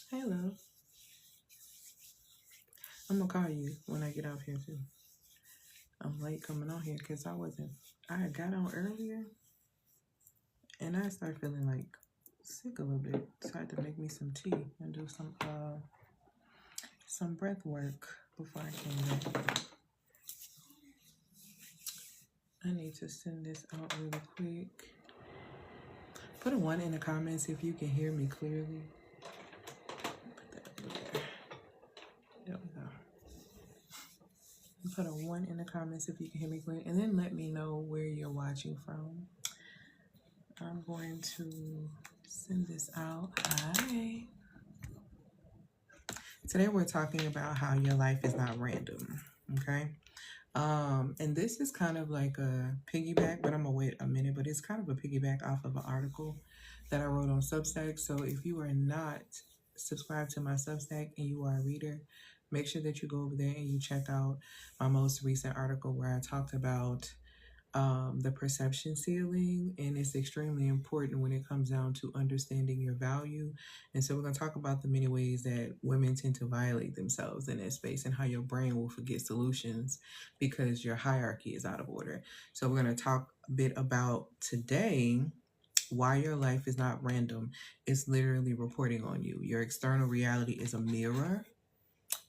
Hey, love. I'm gonna call you when I get off here too. I'm late coming on here because I had got on earlier and I started feeling like sick a little bit. So I had to make me some tea and do some breath work before I came back. I need to send this out really quick. Put a 1 in the comments if you can hear me clearly. Put that over there. There we go. Put a 1 in the comments if you can hear me clearly, and then let me know where you're watching from. I'm going to send this out. Hi. Today we're talking about how your life is not random. Okay. And this is kind of like a piggyback, but I'm gonna wait a minute, but it's kind of a piggyback off of an article that I wrote on Substack. So if you are not subscribed to my Substack and you are a reader, make sure that you go over there and you check out my most recent article where I talked about the perception ceiling, and it's extremely important when it comes down to understanding your value. And so we're going to talk about the many ways that women tend to violate themselves in that space and how your brain will forget solutions because your hierarchy is out of order. So we're going to talk a bit about today why your life is not random. It's literally reporting on you. Your external reality is a mirror,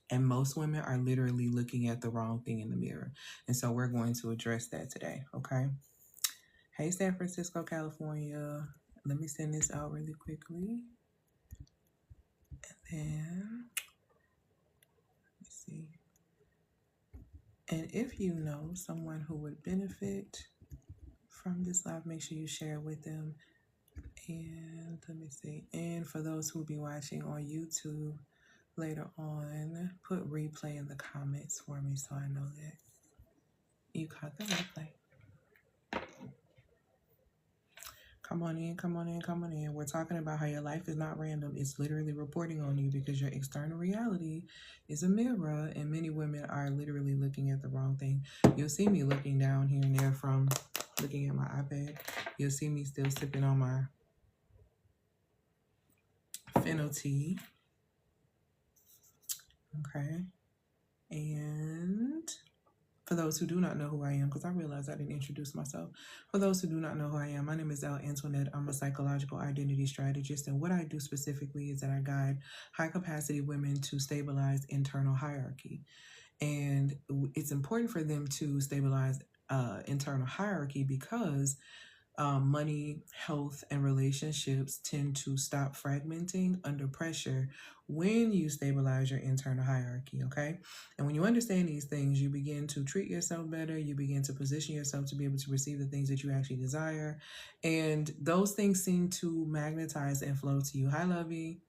and most women are literally looking at the wrong thing in the mirror. And so we're going to address that today, okay? Hey, San Francisco, California. Let me send this out really quickly. And then, let me see. And if you know someone who would benefit from this live, make sure you share it with them. And let me see. And for those who will be watching on YouTube later on, put replay in the comments for me so I know that you caught the replay. Come on in, come on in, come on in. We're talking about how your life is not random. It's literally reporting on you because your external reality is a mirror, and many women are literally looking at the wrong thing. You'll see me looking down here and there from looking at my iPad. You'll see me still sipping on my fennel tea. Okay. And for those who do not know who I am, because I realized I didn't introduce myself. For those who do not know who I am, my name is Elle Antoinette. I'm a psychological identity strategist. And what I do specifically is that I guide high capacity women to stabilize internal hierarchy. And it's important for them to stabilize internal hierarchy because money, health, and relationships tend to stop fragmenting under pressure when you stabilize your internal hierarchy, okay? And when you understand these things, you begin to treat yourself better. You begin to position yourself to be able to receive the things that you actually desire. And those things seem to magnetize and flow to you. Hi, Lovey.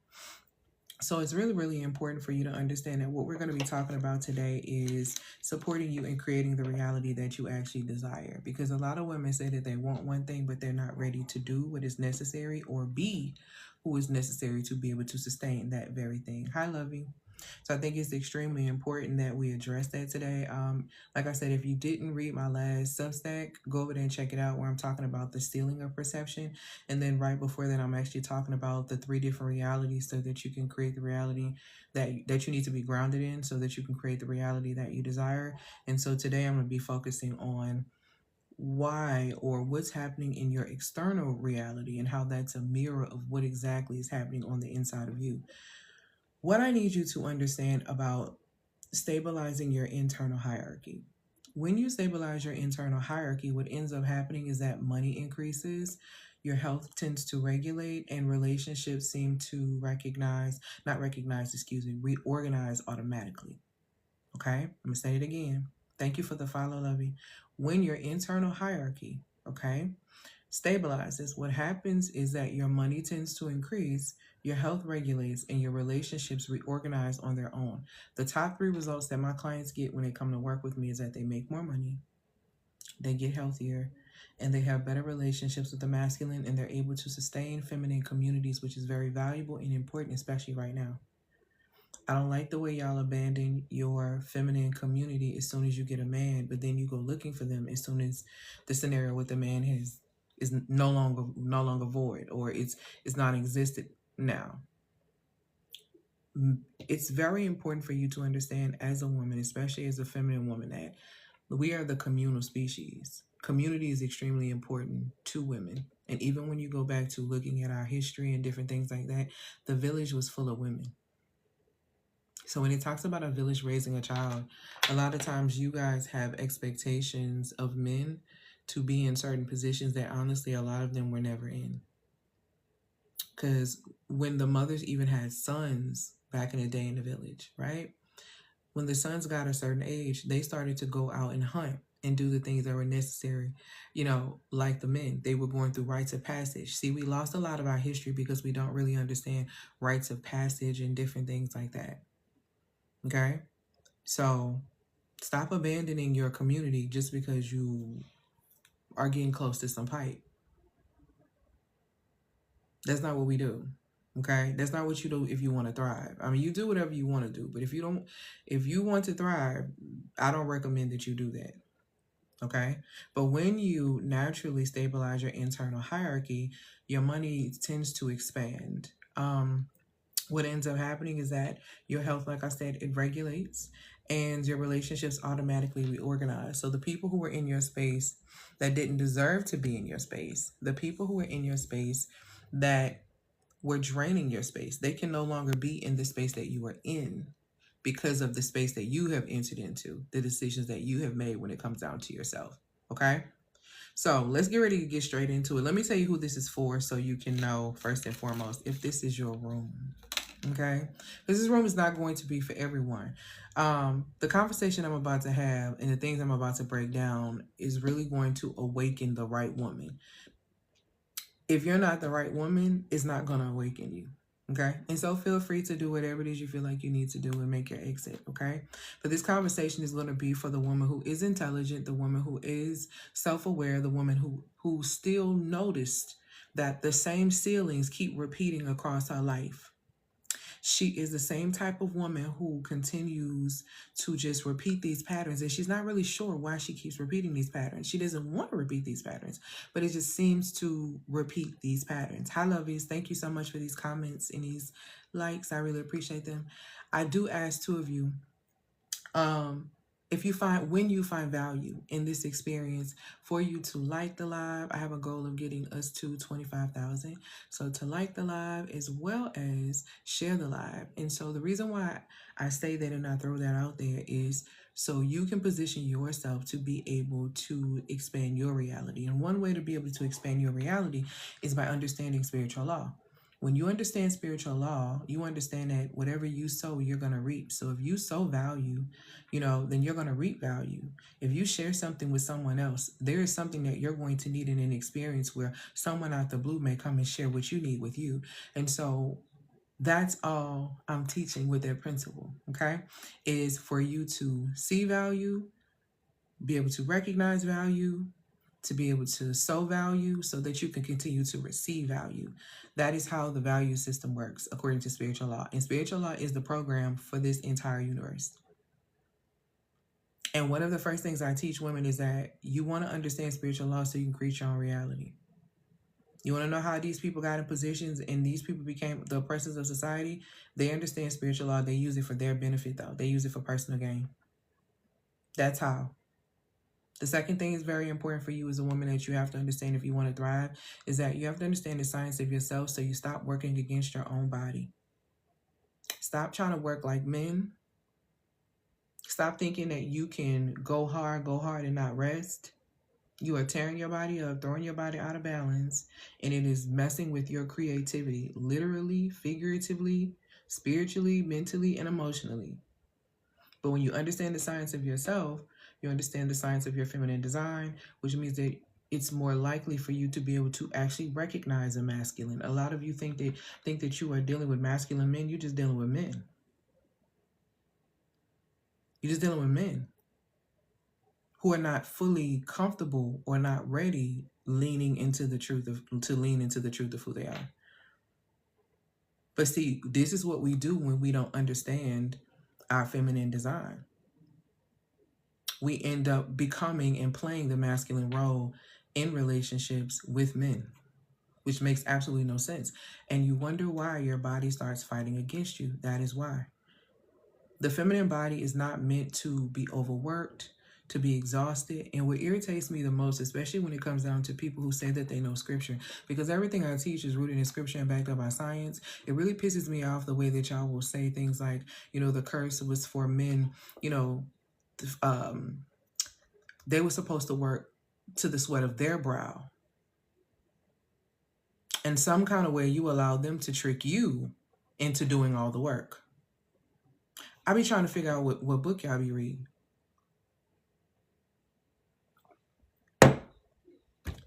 So it's really, really important for you to understand that what we're going to be talking about today is supporting you in creating the reality that you actually desire. Because a lot of women say that they want one thing, but they're not ready to do what is necessary or be who is necessary to be able to sustain that very thing. Hi, Lovey. So I think it's extremely important that we address that today. Like I said, if you didn't read my last Substack, go over there and check it out where I'm talking about the ceiling of perception. And then right before that, I'm actually talking about the 3 different realities so that you can create the reality that you need to be grounded in so that you can create the reality that you desire. And so today I'm going to be focusing on why or what's happening in your external reality and how that's a mirror of what exactly is happening on the inside of you. What I need you to understand about stabilizing your internal hierarchy. When you stabilize your internal hierarchy, what ends up happening is that money increases, your health tends to regulate, and relationships seem to reorganize automatically. Okay, I'm gonna say it again. Thank you for the follow, Lovey. When your internal hierarchy, okay, stabilizes, what happens is that your money tends to increase, your health regulates, and your relationships reorganize on their own. The top 3 results that my clients get when they come to work with me is that they make more money, they get healthier, and they have better relationships with the masculine, and they're able to sustain feminine communities, which is very valuable and important, especially right now. I don't like the way y'all abandon your feminine community as soon as you get a man, but then you go looking for them as soon as the scenario with the man has is no longer void, or it's not existed now. It's very important for you to understand as a woman, especially as a feminine woman, that we are the communal species. Community is extremely important to women. And even when you go back to looking at our history and different things like that, the village was full of women. So when it talks about a village raising a child, a lot of times you guys have expectations of men to be in certain positions that honestly a lot of them were never in. Because when the mothers even had sons back in the day in the village, right? When the sons got a certain age, they started to go out and hunt and do the things that were necessary, like the men. They were going through rites of passage. See, we lost a lot of our history because we don't really understand rites of passage and different things like that. Okay? So stop abandoning your community just because you are getting close to some pipe. That's not what we do. Okay? That's not what you do if you want to thrive. I mean, you do whatever you want to do, but if you want to thrive, I don't recommend that you do that. Okay? But when you naturally stabilize your internal hierarchy, your money tends to expand. What ends up happening is that your health, like I said, it regulates, and your relationships automatically reorganize. So the people who were in your space that didn't deserve to be in your space, the people who were in your space that were draining your space, they can no longer be in the space that you are in because of the space that you have entered into, the decisions that you have made when it comes down to yourself. Okay? So let's get ready to get straight into it. Let me tell you who this is for so you can know, first and foremost, if this is your room. Okay? Because this room is not going to be for everyone. The conversation I'm about to have and the things I'm about to break down is really going to awaken the right woman. If you're not the right woman, it's not going to awaken you. Okay? And so feel free to do whatever it is you feel like you need to do and make your exit. Okay? But this conversation is going to be for the woman who is intelligent, the woman who is self-aware, the woman who still noticed that the same ceilings keep repeating across her life. She is the same type of woman who continues to just repeat these patterns, and she's not really sure why she keeps repeating these patterns. She doesn't want to repeat these patterns, but it just seems to repeat these patterns. Hi, lovies. Thank you so much for these comments and these likes. I really appreciate them. I do ask two of you, when you find value in this experience, for you to like the live. I have a goal of getting us to 25,000. So to like the live as well as share the live. And so the reason why I say that and I throw that out there is so you can position yourself to be able to expand your reality. And one way to be able to expand your reality is by understanding spiritual law. When you understand spiritual law, you understand that whatever you sow, you're going to reap. So if you sow value, then you're going to reap value. If you share something with someone else, there is something that you're going to need in an experience where someone out the blue may come and share what you need with you. And so that's all I'm teaching with that principle, okay, is for you to see value, be able to recognize value, to be able to sow value so that you can continue to receive value. That is how the value system works according to spiritual law. And spiritual law is the program for this entire universe. And one of the first things I teach women is that you want to understand spiritual law so you can create your own reality. You want to know how these people got in positions and these people became the oppressors of society? They understand spiritual law. They use it for their benefit, though. They use it for personal gain. That's how. The second thing is very important for you as a woman that you have to understand if you want to thrive is that you have to understand the science of yourself so you stop working against your own body. Stop trying to work like men. Stop thinking that you can go hard and not rest. You are tearing your body up, throwing your body out of balance, and it is messing with your creativity, literally, figuratively, spiritually, mentally, and emotionally. But when you understand the science of yourself, you understand the science of your feminine design, which means that it's more likely for you to be able to actually recognize a masculine. A lot of you think that you are dealing with masculine men. You're just dealing with men. You're just dealing with men who are not fully comfortable or not ready leaning into the truth of who they are. But see, this is what we do when we don't understand our feminine design. We end up becoming and playing the masculine role in relationships with men, which makes absolutely no sense. And you wonder why your body starts fighting against you. That is why. The feminine body is not meant to be overworked, to be exhausted. And what irritates me the most, especially when it comes down to people who say that they know scripture, because everything I teach is rooted in scripture and backed up by science, it really pisses me off the way that y'all will say things like, the curse was for men, they were supposed to work to the sweat of their brow. In some kind of way, you allow them to trick you into doing all the work. I be trying to figure out what book y'all be reading.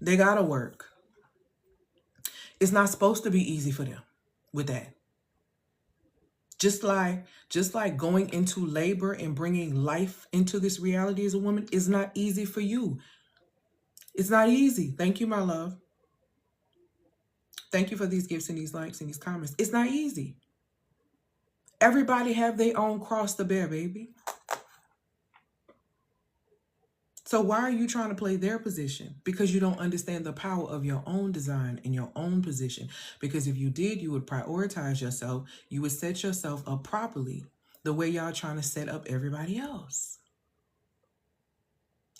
They gotta work. It's not supposed to be easy for them with that. Just like going into labor and bringing life into this reality as a woman is not easy for you. It's not easy. Thank you, my love. Thank you for these gifts and these likes and these comments. It's not easy. Everybody have their own cross to bear, baby. So why are you trying to play their position? Because you don't understand the power of your own design and your own position. Because if you did, you would prioritize yourself. You would set yourself up properly the way y'all trying to set up everybody else.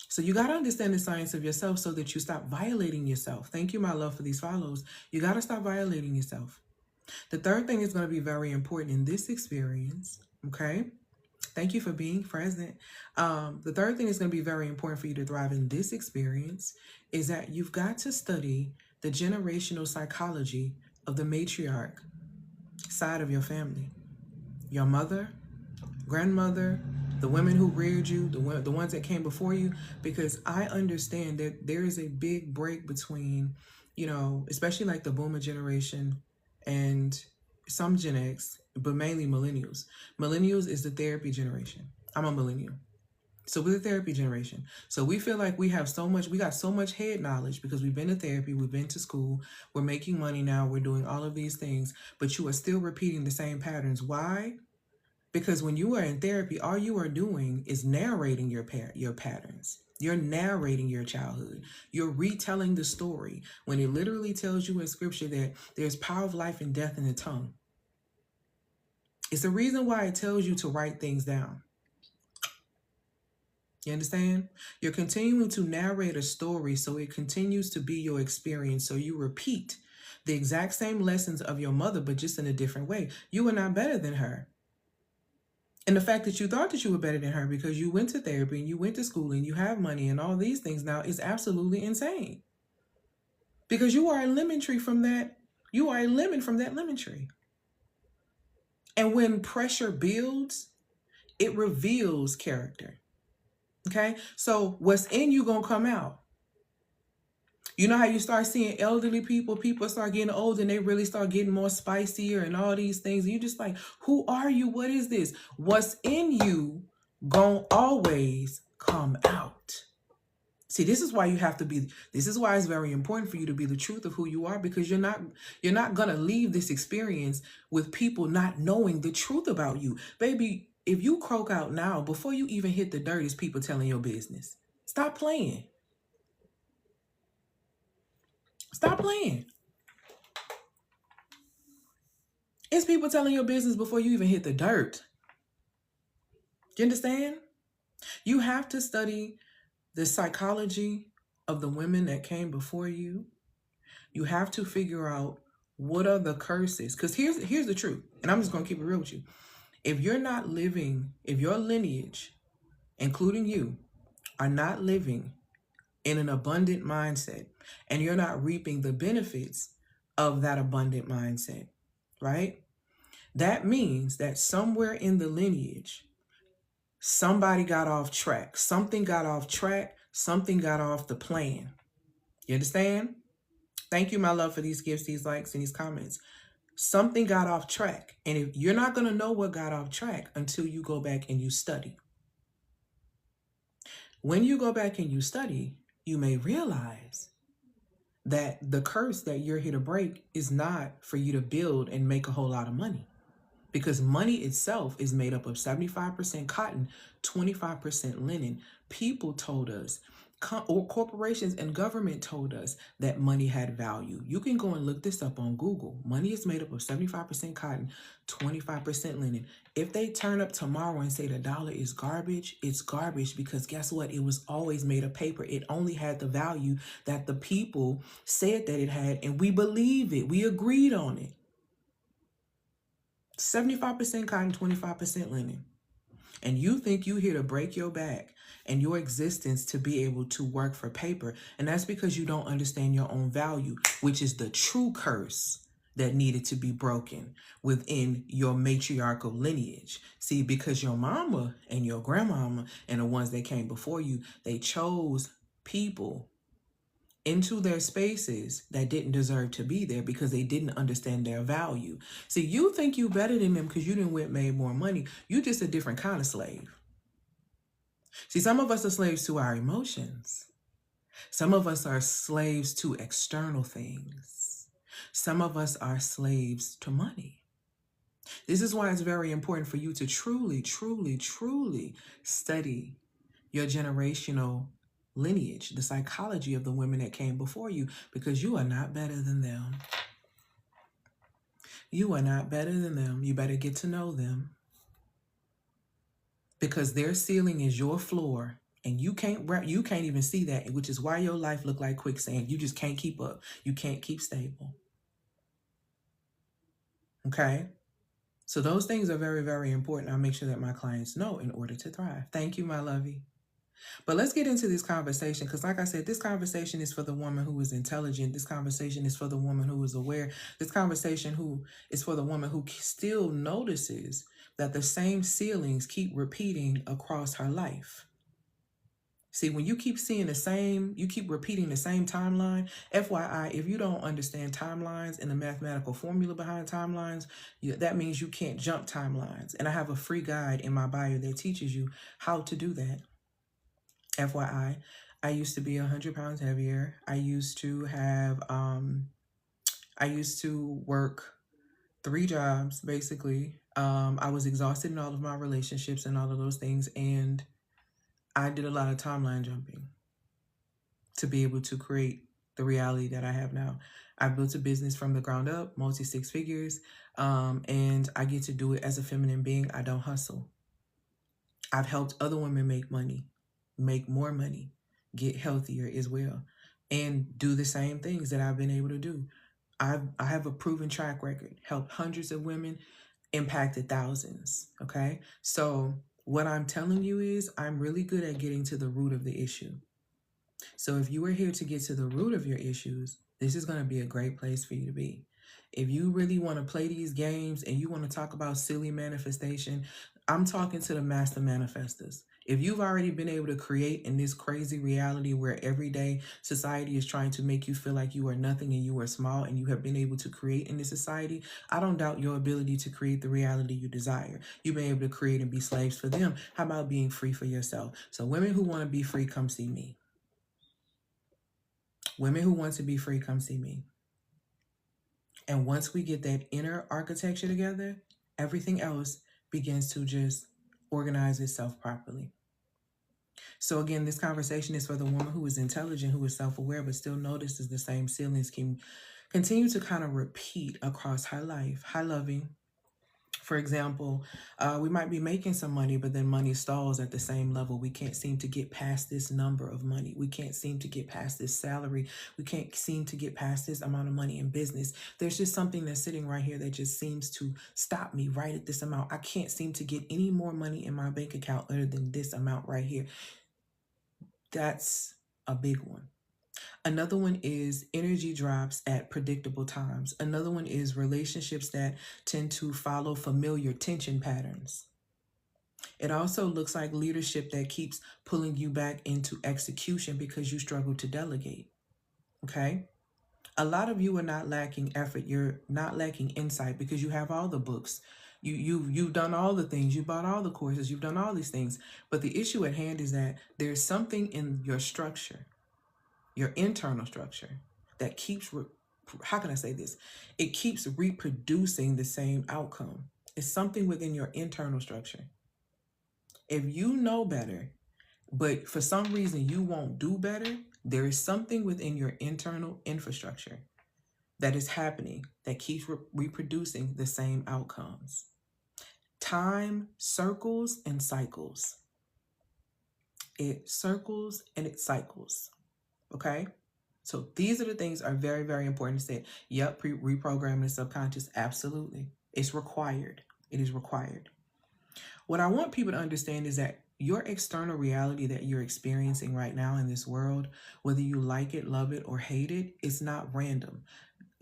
So you got to understand the science of yourself so that you stop violating yourself. Thank you, my love, for these follows. You got to stop violating yourself. The third thing is going to be very important in this experience, okay? Thank you for being present. The third thing is going to be very important for you to thrive in this experience is that you've got to study the generational psychology of the matriarch side of your family. Your mother, grandmother, the women who reared you, the ones that came before you, because I understand that there is a big break between, especially like the boomer generation and some Gen X, but mainly millennials. Millennials is the therapy generation. I'm a millennial. So we're the therapy generation. So we feel like we got so much head knowledge because we've been to therapy, we've been to school, we're making money now, we're doing all of these things, but you are still repeating the same patterns. Why? Because when you are in therapy, all you are doing is narrating your patterns. You're narrating your childhood. You're retelling the story when it literally tells you in scripture that there's power of life and death in the tongue. It's the reason why it tells you to write things down. You understand? You're continuing to narrate a story so it continues to be your experience. So you repeat the exact same lessons of your mother, but just in a different way. You are not better than her. And the fact that you thought that you were better than her because you went to therapy and you went to school and you have money and all these things now is absolutely insane. Because you are a lemon tree from that. You are a lemon from that lemon tree. And when pressure builds, it reveals character. Okay? So what's in you gonna come out. You know how you start seeing elderly people start getting older and they really start getting more spicier and all these things. And you're just like, who are you? What is this? What's in you gonna always come out. See, this is why it's very important for you to be the truth of who you are, because you're not gonna leave this experience with people not knowing the truth about you. Baby, if you croak out now, before you even hit the dirt, is people telling your business. Stop playing. Stop playing. It's people telling your business before you even hit the dirt. Do you understand? You have to study the psychology of the women that came before you. You have to figure out what are the curses. Because here's the truth. And I'm just going to keep it real with you. If your lineage, including you, are not living in an abundant mindset, and you're not reaping the benefits of that abundant mindset, right? That means that somewhere in the lineage, somebody got off track. Something got off track. Something got off the plan. You understand? Thank you, my love, for these gifts, these likes, and these comments. Something got off track. And if you're not going to know what got off track until you go back and you study. When you go back and you study, you may realize that the curse that you're here to break is not for you to build and make a whole lot of money. Because money itself is made up of 75% cotton, 25% linen. People told us or corporations and government told us that money had value. You can go and look this up on Google. Money is made up of 75% cotton, 25% linen. If they turn up tomorrow and say the dollar is garbage, it's garbage, because guess what? It was always made of paper. It only had the value that the people said that it had, and we believe it. We agreed on it. 75% cotton, 25% linen. And you think you're here to break your back and your existence to be able to work for paper. And that's because you don't understand your own value, which is the true curse that needed to be broken within your matriarchal lineage. See, because your mama and your grandmama and the ones that came before you, they chose people into their spaces that didn't deserve to be there because they didn't understand their value. See, you think you better than them because you didn't went made more money. You just a different kind of slave. See, some of us are slaves to our emotions. Some of us are slaves to external things. Some of us are slaves to money. This is why it's very important for you to truly, truly, truly study your generational lineage, the psychology of the women that came before you, because you are not better than them. You are not better than them. You better get to know them, because their ceiling is your floor, and you can't even see that, which is why your life look like quicksand. You just can't keep up. You can't keep stable. Okay? So those things are very, very important. I make sure that my clients know in order to thrive. Thank you, my lovey. But let's get into this conversation, because like I said, this conversation is for the woman who is intelligent. This conversation is for the woman who is aware. This conversation is for the woman who still notices that the same ceilings keep repeating across her life. See, when you keep seeing you keep repeating the same timeline. FYI, if you don't understand timelines and the mathematical formula behind timelines, that means you can't jump timelines. And I have a free guide in my bio that teaches you how to do that. FYI, I used to be 100 pounds heavier. I used to work 3 jobs, basically. I was exhausted in all of my relationships and all of those things. And I did a lot of timeline jumping to be able to create the reality that I have now. I built a business from the ground up, multi 6 figures. And I get to do it as a feminine being. I don't hustle. I've helped other women make money, make more money, get healthier as well, and do the same things that I've been able to do. I have a proven track record, helped hundreds of women, impacted thousands. Okay. So what I'm telling you is I'm really good at getting to the root of the issue. So if you are here to get to the root of your issues, this is going to be a great place for you to be. If you really want to play these games and you want to talk about silly manifestation, I'm talking to the master manifestors. If you've already been able to create in this crazy reality where every day society is trying to make you feel like you are nothing and you are small, and you have been able to create in this society, I don't doubt your ability to create the reality you desire. You've been able to create and be slaves for them. How about being free for yourself? So women who want to be free, come see me. Women who want to be free, come see me. And once we get that inner architecture together, everything else begins to just organize itself properly. So again, this conversation is for the woman who is intelligent, who is self-aware, but still notices the same ceilings can continue to kind of repeat across her life. Hi, loving. For example, we might be making some money, but then money stalls at the same level. We can't seem to get past this number of money. We can't seem to get past this salary. We can't seem to get past this amount of money in business. There's just something that's sitting right here that just seems to stop me right at this amount. I can't seem to get any more money in my bank account other than this amount right here. That's a big one. Another one is energy drops at predictable times. Another one is relationships that tend to follow familiar tension patterns. It also looks like leadership that keeps pulling you back into execution because you struggle to delegate. Okay? A lot of you are not lacking effort. You're not lacking insight because you have all the books. You've done all the things. You bought all the courses. You've done all these things. But the issue at hand is that there's something in your structure, your internal structure, that keeps, how can I say this? It keeps reproducing the same outcome. It's something within your internal structure. If you know better, but for some reason you won't do better, there is something within your internal infrastructure that is happening that keeps reproducing the same outcomes. Time circles and cycles. It circles and it cycles. Okay? So these are the things are very, very important to say. Yep, reprogramming the subconscious, absolutely. It's required. It is required. What I want people to understand is that your external reality that you're experiencing right now in this world, whether you like it, love it, or hate it, is not random.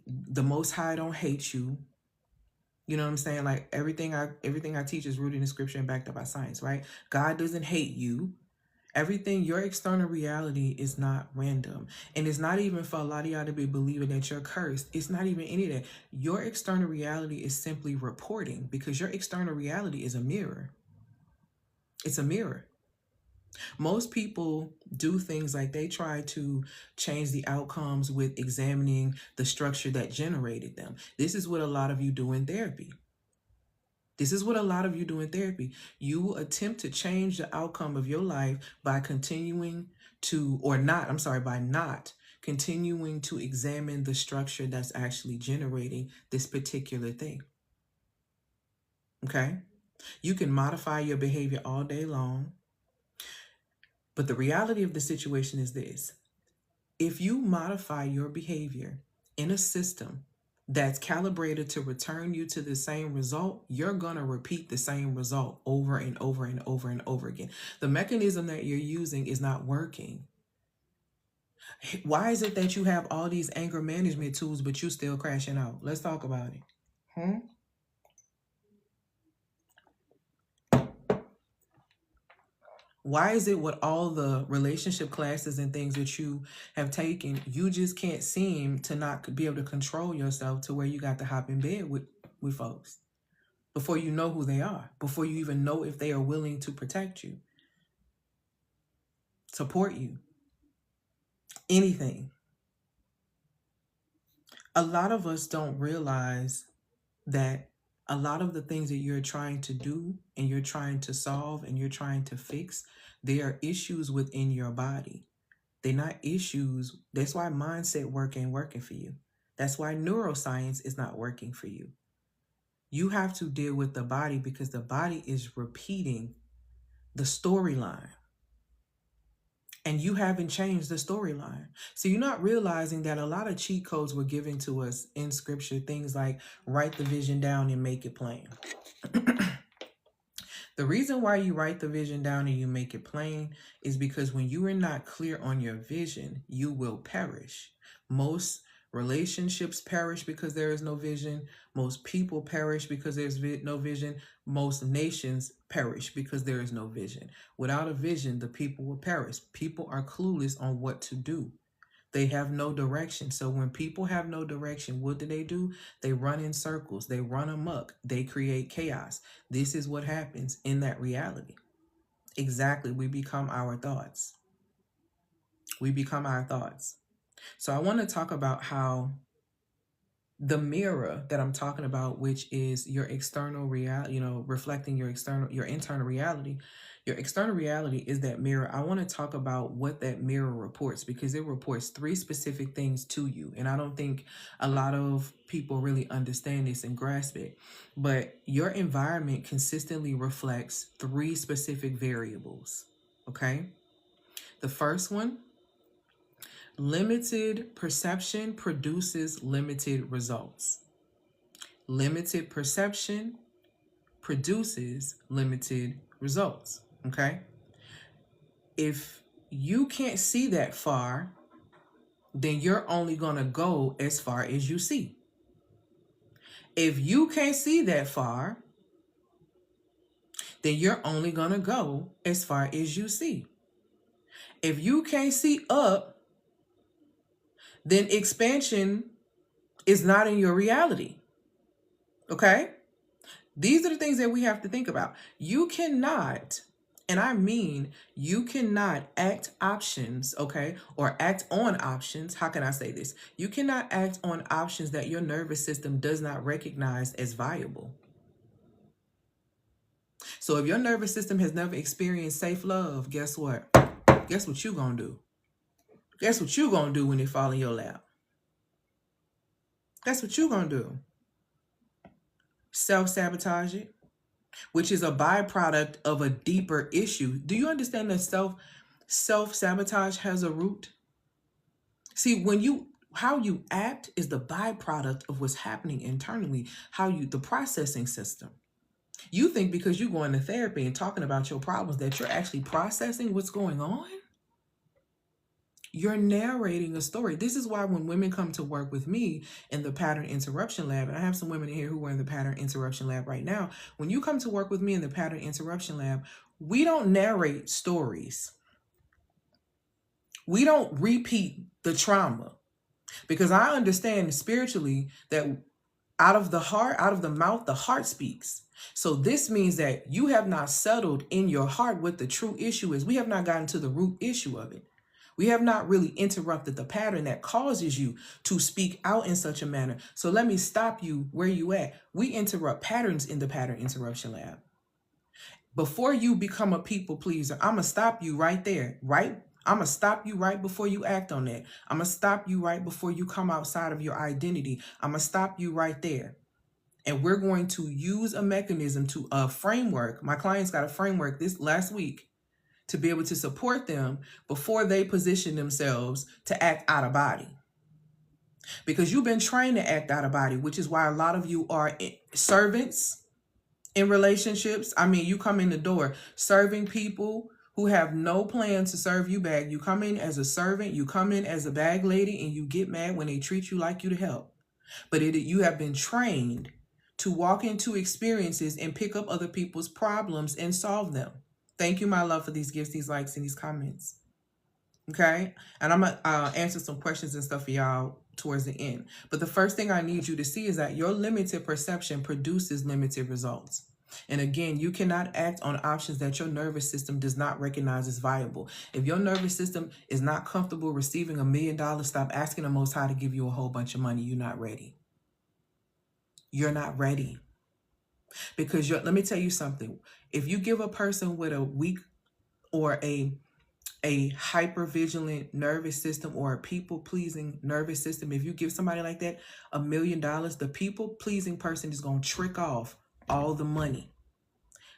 The Most High don't hate you. You know what I'm saying? Like everything I teach is rooted in scripture and backed up by science, right? God doesn't hate you. Everything, your external reality is not random. And it's not even for a lot of y'all to be believing that you're cursed. It's not even any of that. Your external reality is simply reporting, because your external reality is a mirror. It's a mirror. Most people do things like they try to change the outcomes with examining the structure that generated them. This is what a lot of you do in therapy. This is what a lot of you do in therapy. You will attempt to change the outcome of your life by continuing to, by not continuing to examine the structure that's actually generating this particular thing. Okay? You can modify your behavior all day long, but the reality of the situation is this. If you modify your behavior in a system that's calibrated to return you to the same result, you're going to repeat the same result over and over and over and over again. The mechanism that you're using is not working. Why is it that you have all these anger management tools, but you still crashing out? Let's talk about it. Why is it with all the relationship classes and things that you have taken, you just can't seem to not be able to control yourself to where you got to hop in bed with folks before you know who they are, before you even know if they are willing to protect you, support you, anything? A lot of us don't realize that a lot of the things that you're trying to do and you're trying to solve and you're trying to fix, they are issues within your body. They're not issues. That's why mindset work ain't working for you. That's why neuroscience is not working for you. You have to deal with the body because the body is repeating the storyline. And you haven't changed the storyline. So you're not realizing that a lot of cheat codes were given to us in scripture. Things like write the vision down and make it plain. The reason why you write the vision down and you make it plain is because when you are not clear on your vision, you will perish. Most relationships perish because there is no vision. Most people perish because there's no vision. Most nations perish because there is no vision. Without a vision, the people will perish. People are clueless on what to do. They have no direction. So when people have no direction, what do? They run in circles. They run amok. They create chaos. This is what happens in that reality. Exactly. We become our thoughts. We become our thoughts. So I want to talk about how the mirror that I'm talking about, which is your external reality, reflecting your internal reality. Your external reality is that mirror. I want to talk about what that mirror reports, because it reports 3 specific things to you. And I don't think a lot of people really understand this and grasp it. But your environment consistently reflects 3 specific variables. Okay? The first one, limited perception produces limited results. Limited perception produces limited results. Okay? If you can't see that far, then you're only going to go as far as you see. If you can't see that far, then you're only going to go as far as you see. If you can't see up, then expansion is not in your reality. Okay? These are the things that we have to think about. You cannot, and I mean, you cannot act options, okay, or act on options. How can I say this? You cannot act on options that your nervous system does not recognize as viable. So So if your nervous system has never experienced safe love, guess what? Guess what you gonna do? Guess what you gonna do when it fall in your lap? That's what you gonna do. Self-sabotage it, which is a byproduct of a deeper issue. Do you understand that self-sabotage has a root? See, how you act is the byproduct of what's happening internally, the processing system. You think because you go into therapy and talking about your problems that you're actually processing what's going on? You're narrating a story. This is why when women come to work with me in the pattern interruption lab, and I have some women in here who are in the pattern interruption lab right now. When you come to work with me in the pattern interruption lab, we don't narrate stories. We don't repeat the trauma, because I understand spiritually that out of the heart, out of the mouth, the heart speaks. So this means that you have not settled in your heart what the true issue is. We have not gotten to the root issue of it. We have not really interrupted the pattern that causes you to speak out in such a manner. So let me stop you where you at. We interrupt patterns in the pattern interruption lab. Before you become a people pleaser, I'm going to stop you right there, right? I'm going to stop you right before you act on that. I'm going to stop you right before you come outside of your identity. I'm going to stop you right there. And we're going to use a mechanism a framework. My clients got a framework this last week to be able to support them before they position themselves to act out of body. Because you've been trained to act out of body, which is why a lot of you are servants in relationships. I mean, you come in the door serving people who have no plan to serve you back. You come in as a servant, you come in as a bag lady, and you get mad when they treat you like you to help. But you have been trained to walk into experiences and pick up other people's problems and solve them. Thank you, my love, for these gifts, these likes, and these comments. Okay? And I'm going to answer some questions and stuff for y'all towards the end. But the first thing I need you to see is that your limited perception produces limited results. And again, you cannot act on options that your nervous system does not recognize as viable. If your nervous system is not comfortable receiving $1 million, stop asking the Most High to give you a whole bunch of money. You're not ready. You're not ready. Because let me tell you something. If you give a person with a weak or a hyper-vigilant nervous system or a people-pleasing nervous system, if you give somebody like that $1 million, the people-pleasing person is going to trick off all the money.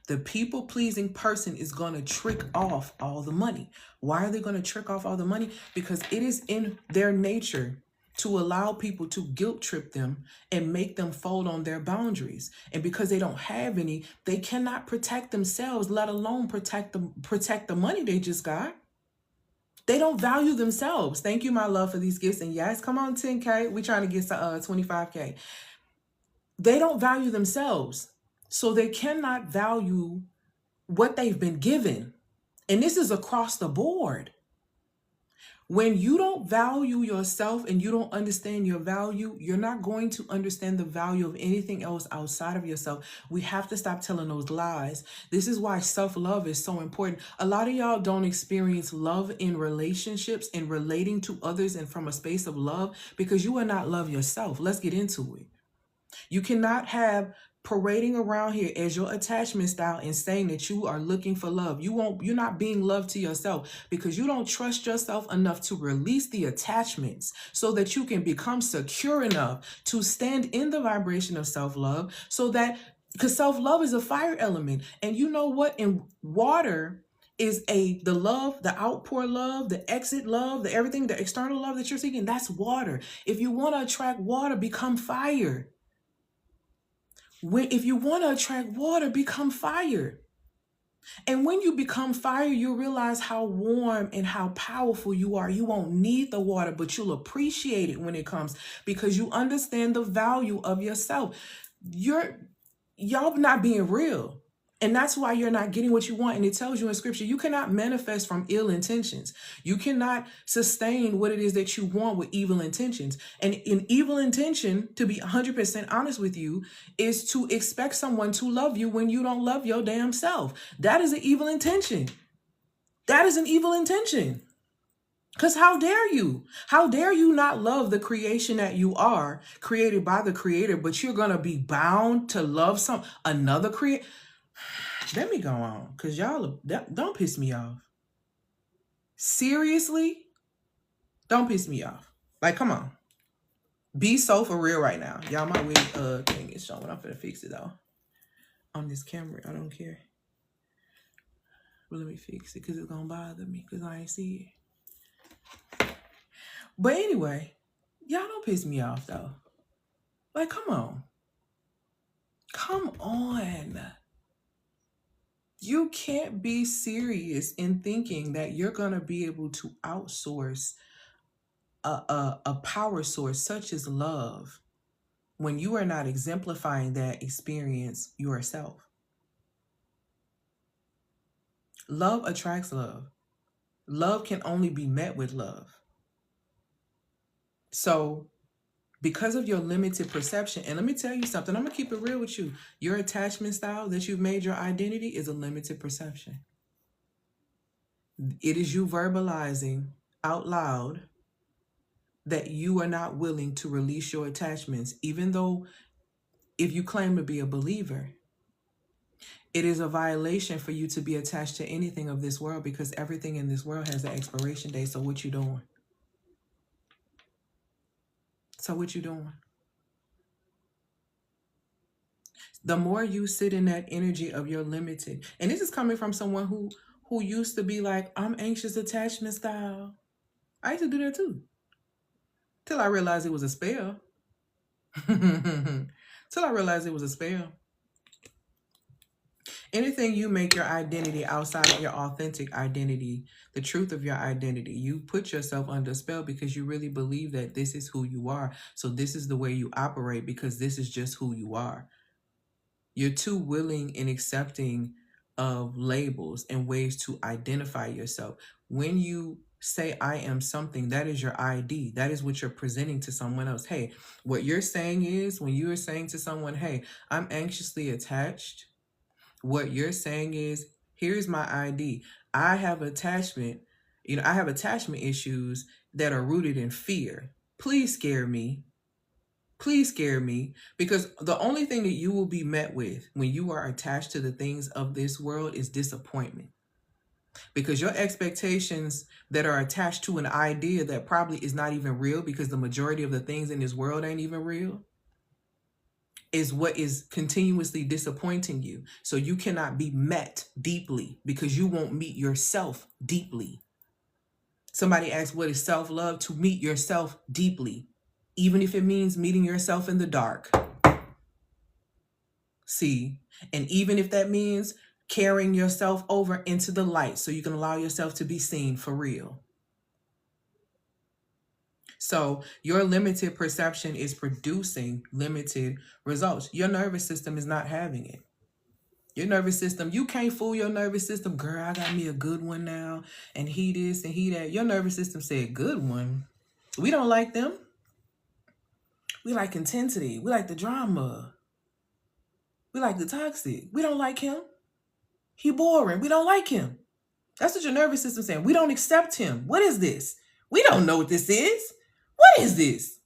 The people-pleasing person is going to trick off all the money. Why are they going to trick off all the money? Because it is in their nature to allow people to guilt trip them and make them fold on their boundaries. And because they don't have any, they cannot protect themselves, let alone protect the money they just got. They don't value themselves. Thank you, my love, for these gifts. And yes, come on, 10K. We're trying to get to 25K. They don't value themselves. So they cannot value what they've been given. And this is across the board. When you don't value yourself and you don't understand your value, you're not going to understand the value of anything else outside of yourself. We have to stop telling those lies. This is why self-love is so important. A lot of y'all don't experience love in relationships and relating to others and from a space of love because you will not love yourself. Let's get into it. You cannot have parading around here as your attachment style and saying that you are looking for love. You're not being loved to yourself because you don't trust yourself enough to release the attachments so that you can become secure enough to stand in the vibration of self-love, so that, because self-love is a fire element. And you know what? In water is the love, the outpour love, the exit love, the everything, the external love that you're seeking, that's water. If you want to attract water, become fire. If you want to attract water, become fire. And when you become fire, you'll realize how warm and how powerful you are. You won't need the water, but you'll appreciate it when it comes because you understand the value of yourself. Y'all not being real. And that's why you're not getting what you want. And it tells you in scripture, you cannot manifest from ill intentions. You cannot sustain what it is that you want with evil intentions. And in evil intention, to be 100% honest with you, is to expect someone to love you when you don't love your damn self. That is an evil intention. That is an evil intention. Because how dare you? How dare you not love the creation that you are, created by the Creator, but you're going to be bound to love another creator? Let me go on, because y'all don't piss me off. Seriously? Don't piss me off. Like, come on. Be so for real right now. Y'all, my wig thing is showing. I'm finna fix it though. On this camera, I don't care. But let me fix it because it's gonna bother me because I ain't see it. But anyway, y'all don't piss me off though. Like, come on. Come on. You can't be serious in thinking that you're gonna be able to outsource a power source such as love when you are not exemplifying that experience yourself. Love attracts love. Love can only be met with love. So, because of your limited perception, and let me tell you something, I'm going to keep it real with you. Your attachment style that you've made your identity is a limited perception. It is you verbalizing out loud that you are not willing to release your attachments, even though if you claim to be a believer, it is a violation for you to be attached to anything of this world because everything in this world has an expiration date. So what you doing? So what you doing? The more you sit in that energy of your limited, and this is coming from someone who used to be like, I'm anxious attachment style. I used to do that too. Till I realized it was a spell. Till I realized it was a spell. Anything you make your identity outside of your authentic identity, the truth of your identity, you put yourself under a spell because you really believe that this is who you are. So this is the way you operate because this is just who you are. You're too willing and accepting of labels and ways to identify yourself. When you say I am something, that is your ID. That is what you're presenting to someone else. Hey, what you're saying is when you are saying to someone, hey, I'm anxiously attached, what you're saying is, here's my ID. I have attachment, I have attachment issues that are rooted in fear. Please scare me. Please scare me, because the only thing that you will be met with when you are attached to the things of this world is disappointment. Because your expectations that are attached to an idea that probably is not even real, because the majority of the things in this world ain't even real, is what is continuously disappointing you. So you cannot be met deeply because you won't meet yourself deeply. Somebody asks, what is self-love? To meet yourself deeply, even if it means meeting yourself in the dark. See, and even if that means carrying yourself over into the light so you can allow yourself to be seen for real. So your limited perception is producing limited results. Your nervous system is not having it. Your nervous system, you can't fool your nervous system. Girl, I got me a good one now, and he this and he that. Your nervous system said, good one. We don't like them. We like intensity. We like the drama. We like the toxic. We don't like him. He boring. We don't like him. That's what your nervous system saying. We don't accept him. What is this? We don't know what this is. What is this?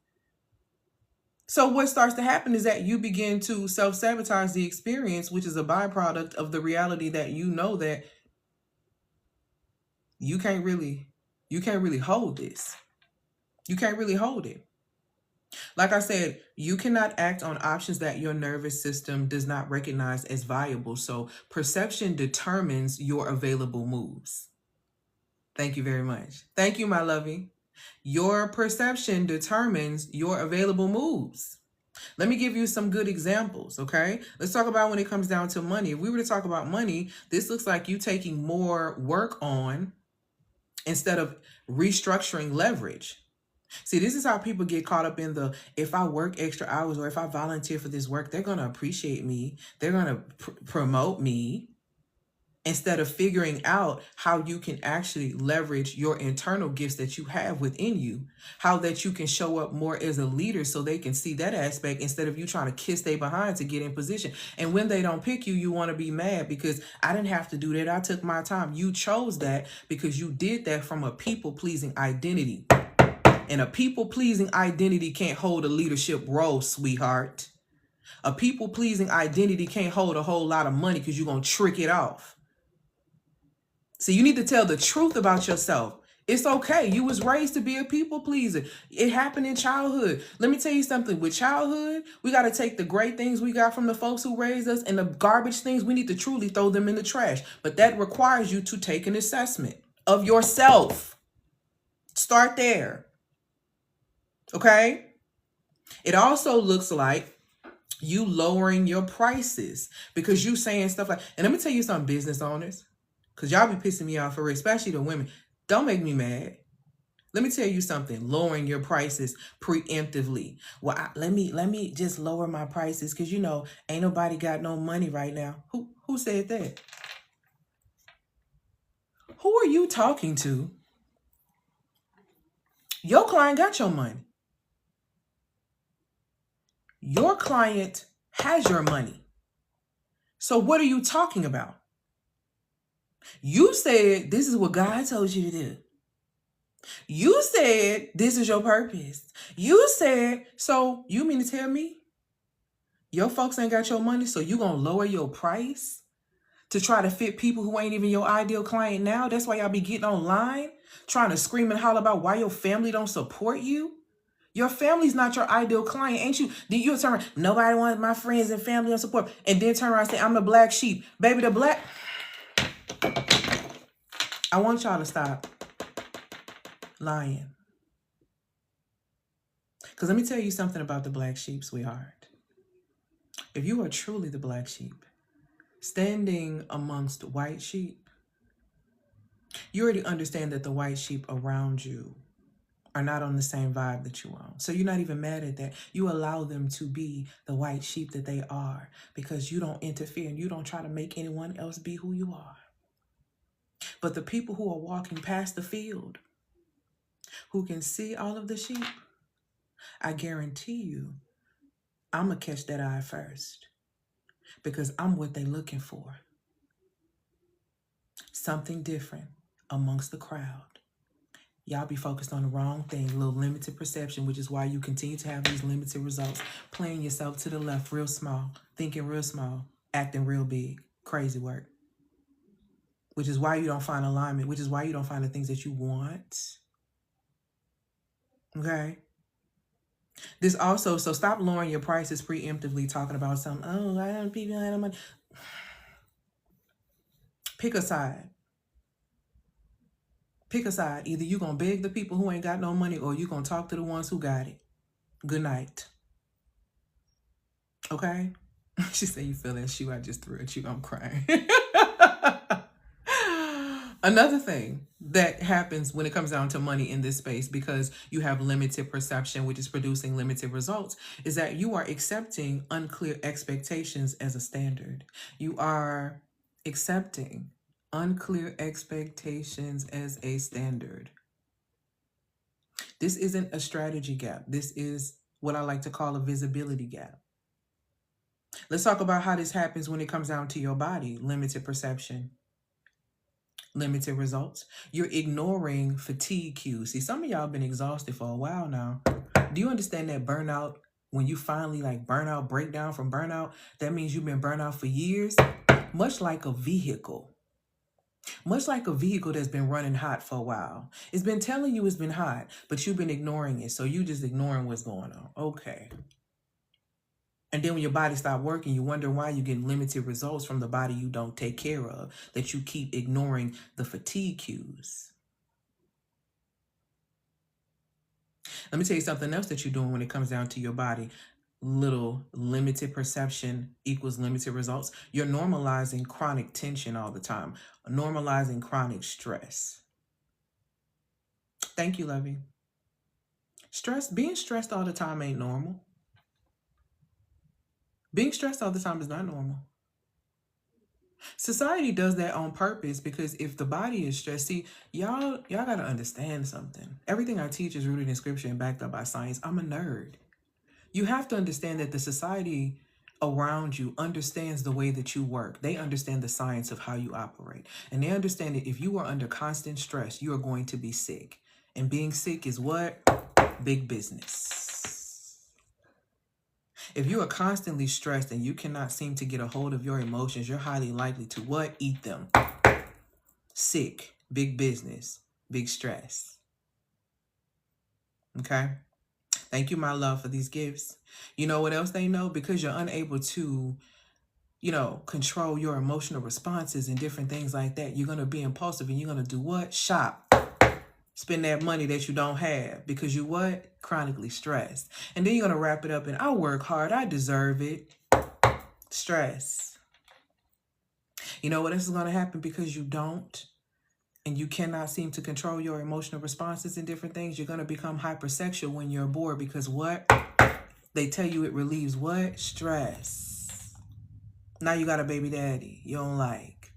So what starts to happen is that you begin to self-sabotage the experience, which is a byproduct of the reality that you know that you can't really hold this. You can't really hold it. Like I said, you cannot act on options that your nervous system does not recognize as viable. So perception determines your available moves. Thank you very much. Thank you, my lovey. Your perception determines your available moves. Let me give you some good examples, okay? Let's talk about when it comes down to money. If we were to talk about money, this looks like you taking more work on instead of restructuring leverage. See, this is how people get caught up in the, if I work extra hours or if I volunteer for this work, they're going to appreciate me. They're going to promote me. Instead of figuring out how you can actually leverage your internal gifts that you have within you, how that you can show up more as a leader so they can see that aspect instead of you trying to kiss they behind to get in position. And when they don't pick you, you want to be mad because I didn't have to do that. I took my time. You chose that because you did that from a people-pleasing identity. And a people-pleasing identity can't hold a leadership role, sweetheart. A people-pleasing identity can't hold a whole lot of money because you're going to trick it off. So you need to tell the truth about yourself. It's okay. You was raised to be a people pleaser. It happened in childhood. Let me tell you something. With childhood, we got to take the great things we got from the folks who raised us, and the garbage things, we need to truly throw them in the trash. But that requires you to take an assessment of yourself. Start there. Okay? It also looks like you lowering your prices because you saying stuff like, and let me tell you something, business owners, because y'all be pissing me off for real, especially the women. Don't make me mad. Let me tell you something, lowering your prices preemptively. Well, let me just lower my prices because, you know, ain't nobody got no money right now. Who said that? Who are you talking to? Your client got your money. Your client has your money. So what are you talking about? You said this is what God told you to do. You said this is your purpose. You said, so you mean to tell me your folks ain't got your money, so you gonna lower your price to try to fit people who ain't even your ideal client now? That's why y'all be getting online trying to scream and holler about why your family don't support you. Your family's not your ideal client, ain't you? Then you'll turn around, nobody wants my friends and family to support, and then turn around and say, I'm the black sheep. Baby, the black... I want y'all to stop lying. Because let me tell you something about the black sheep, sweetheart. If you are truly the black sheep, standing amongst white sheep, you already understand that the white sheep around you are not on the same vibe that you are on. So you're not even mad at that. You allow them to be the white sheep that they are because you don't interfere and you don't try to make anyone else be who you are. But the people who are walking past the field, who can see all of the sheep, I guarantee you, I'm going to catch that eye first because I'm what they're looking for. Something different amongst the crowd. Y'all be focused on the wrong thing, a little limited perception, which is why you continue to have these limited results. Playing yourself to the left real small, thinking real small, acting real big. Crazy work. Which is why you don't find alignment, which is why you don't find the things that you want. Okay? This also, so stop lowering your prices preemptively, talking about something. Oh, I don't people have money. Pick a side. Pick a side. Either you're going to beg the people who ain't got no money or you're going to talk to the ones who got it. Good night. Okay? She said, you feel that shoe I just threw at you. I'm crying. Another thing that happens when it comes down to money in this space, because you have limited perception, which is producing limited results, is that you are accepting unclear expectations as a standard. You are accepting unclear expectations as a standard. This isn't a strategy gap. This is what I like to call a visibility gap. Let's talk about how this happens when it comes down to your body. Limited perception. Limited results. You're ignoring fatigue cues. See, some of y'all been exhausted for a while now. Do you understand that burnout, when you finally burnout, breakdown from burnout, that means you've been burnt out for years? Much like a vehicle. Much like a vehicle that's been running hot for a while. It's been telling you it's been hot, but you've been ignoring it. So you just ignoring what's going on. Okay. And then when your body stops working, you wonder why you get limited results from the body you don't take care of, that you keep ignoring the fatigue cues. Let me tell you something else that you're doing when it comes down to your body. Little limited perception equals limited results. You're normalizing chronic tension all the time, normalizing chronic stress. Thank you, Lovey. Being stressed all the time ain't normal. Being stressed all the time is not normal. Society does that on purpose because if the body is stressed, see, y'all got to understand something. Everything I teach is rooted in scripture and backed up by science. I'm a nerd. You have to understand that the society around you understands the way that you work. They understand the science of how you operate. And they understand that if you are under constant stress, you are going to be sick. And being sick is what? Big business. If you are constantly stressed and you cannot seem to get a hold of your emotions, you're highly likely to what? Eat them. Sick, big business, big stress. Okay? Thank you, my love, for these gifts. You know what else they know? Because you're unable to, control your emotional responses and different things like that, you're going to be impulsive and you're going to do what? Shop. Spend that money that you don't have because you what? Chronically stressed. And then you're going to wrap it up in, I work hard, I deserve it. Stress. You know what else is going to happen because you don't and you cannot seem to control your emotional responses and different things? You're going to become hypersexual when you're bored because what? They tell you it relieves what? Stress. Now you got a baby daddy you don't like.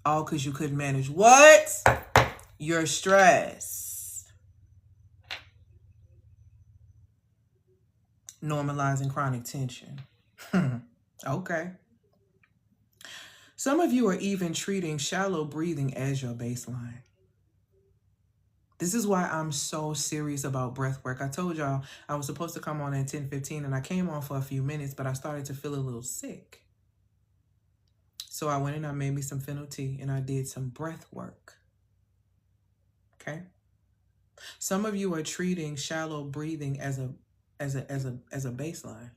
All because you couldn't manage what? Your stress. Normalizing chronic tension. Okay. Some of you are even treating shallow breathing as your baseline. This is why I'm so serious about breath work. I told y'all I was supposed to come on at 10:15 and I came on for a few minutes, but I started to feel a little sick. So I went and I made me some fennel tea and I did some breath work. Okay? Some of you are treating shallow breathing as a baseline.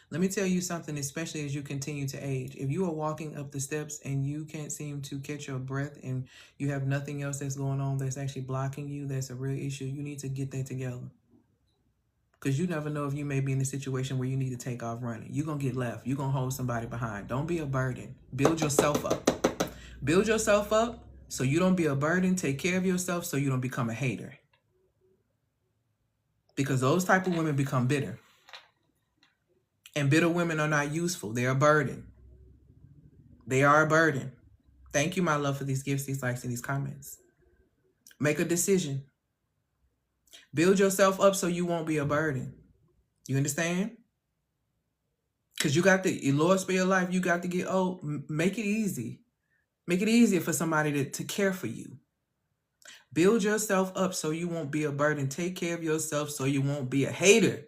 Let me tell you something, especially as you continue to age. If you are walking up the steps and you can't seem to catch your breath and you have nothing else that's going on that's actually blocking you, that's a real issue, you need to get that together. Because you never know if you may be in a situation where you need to take off running. You're going to get left. You're going to hold somebody behind. Don't be a burden. Build yourself up. Build yourself up so you don't be a burden. Take care of yourself so you don't become a hater. Because those type of women become bitter. And bitter women are not useful. They're a burden. They are a burden. Thank you, my love, for these gifts, these likes, and these comments. Make a decision. Build yourself up so you won't be a burden. You understand? Because you got the Lord spare your life. You got to get old. Make it easy. Make it easier for somebody to care for you. Build yourself up so you won't be a burden. Take care of yourself so you won't be a hater.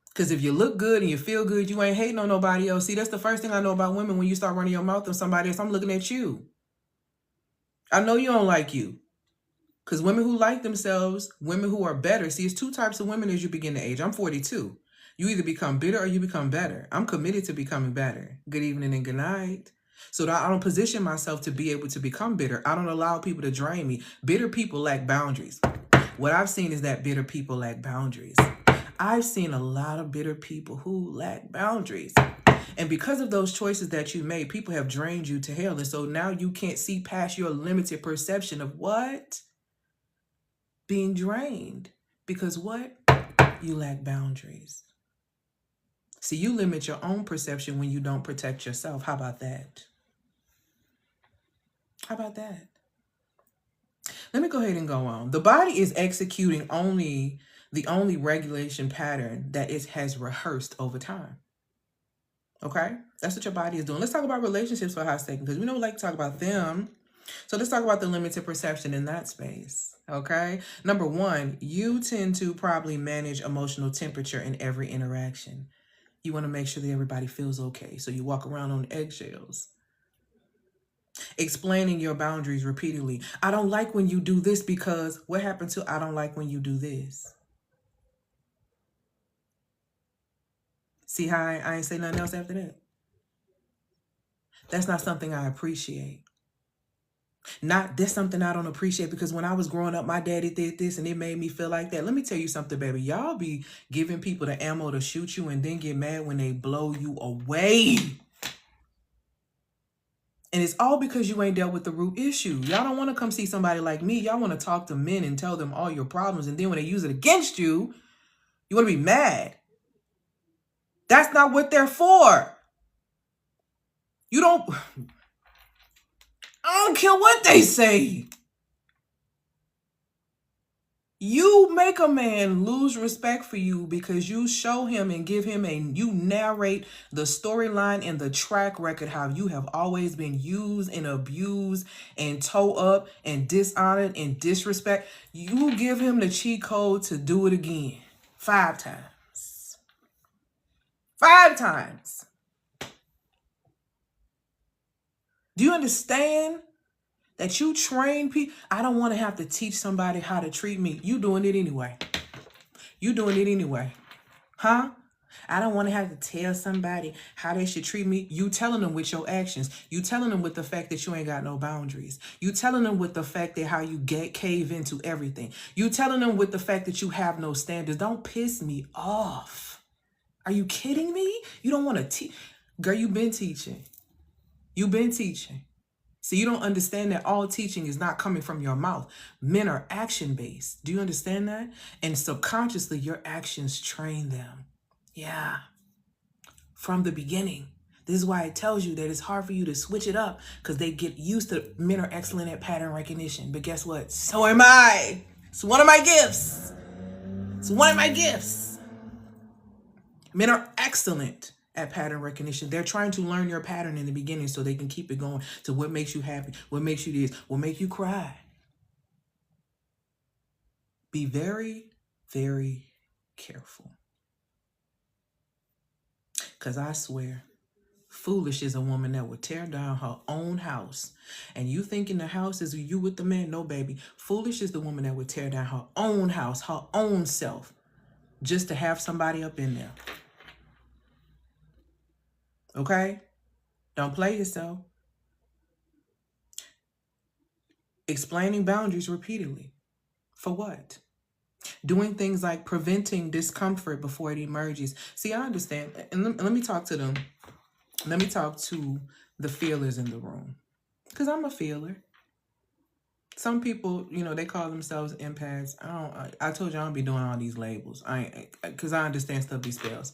Because if you look good and you feel good, you ain't hating on nobody else. See, that's the first thing I know about women. When you start running your mouth on somebody else, I'm looking at you. I know you don't like you. Because women who like themselves, women who are better. See, it's two types of women as you begin to age. I'm 42. You either become bitter or you become better. I'm committed to becoming better. Good evening and good night. So that I don't position myself to be able to become bitter. I don't allow people to drain me. Bitter people lack boundaries. What I've seen is that bitter people lack boundaries. I've seen a lot of bitter people who lack boundaries. And because of those choices that you made, people have drained you to hell. And so now you can't see past your limited perception of what? Being drained. Because what? You lack boundaries. See, you limit your own perception when you don't protect yourself. How about that? How about that? Let me go ahead and go on. The body is executing the only regulation pattern that it has rehearsed over time. Okay? That's what your body is doing. Let's talk about relationships for a hot second, because we don't like to talk about them. So let's talk about the limited perception in that space. Okay? Number one, you tend to probably manage emotional temperature in every interaction. You want to make sure that everybody feels okay. So you walk around on eggshells. Explaining your boundaries repeatedly. I don't like when you do this because what happened to I don't like when you do this? See how I ain't say nothing else after that? That's not something I appreciate. That's something I don't appreciate because when I was growing up, my daddy did this and it made me feel like that. Let me tell you something, baby. Y'all be giving people the ammo to shoot you and then get mad when they blow you away. And it's all because you ain't dealt with the root issue. Y'all don't want to come see somebody like me. Y'all want to talk to men and tell them all your problems. And then when they use it against you, you want to be mad. That's not what they're for. I don't care what they say. You make a man lose respect for you because you show him and give him you narrate the storyline and the track record how you have always been used and abused and towed up and dishonored and disrespect. You give him the cheat code to do it again 5 times. 5 times. Do you understand that you train people? I don't want to have to teach somebody how to treat me. You doing it anyway. You doing it anyway. Huh? I don't want to have to tell somebody how they should treat me. You telling them with your actions. You telling them with the fact that you ain't got no boundaries. You telling them with the fact that how you cave into everything. You telling them with the fact that you have no standards. Don't piss me off. Are you kidding me? You don't want to teach. Girl, you've been teaching. You've been teaching. So you don't understand that all teaching is not coming from your mouth. Men are action-based. Do you understand that? And subconsciously, your actions train them. Yeah. From the beginning. This is why it tells you that it's hard for you to switch it up because they get used to men are excellent at pattern recognition. But guess what? So am I. It's one of my gifts. It's one of my gifts. Men are excellent at pattern recognition. They're trying to learn your pattern in the beginning so they can keep it going to what makes you happy, what makes you this, what makes you cry. Be very, very careful. Because I swear, foolish is a woman that would tear down her own house. And you thinking the house is you with the man? No, baby. Foolish is the woman that would tear down her own house, her own self, just to have somebody up in there. Okay? Don't play yourself. Explaining boundaries repeatedly. For what? Doing things like preventing discomfort before it emerges. See, I understand. And let me talk to them. Let me talk to the feelers in the room. Because I'm a feeler. Some people, you know, they call themselves empaths. I told you I don't be doing all these labels. Because I understand stuff these spells.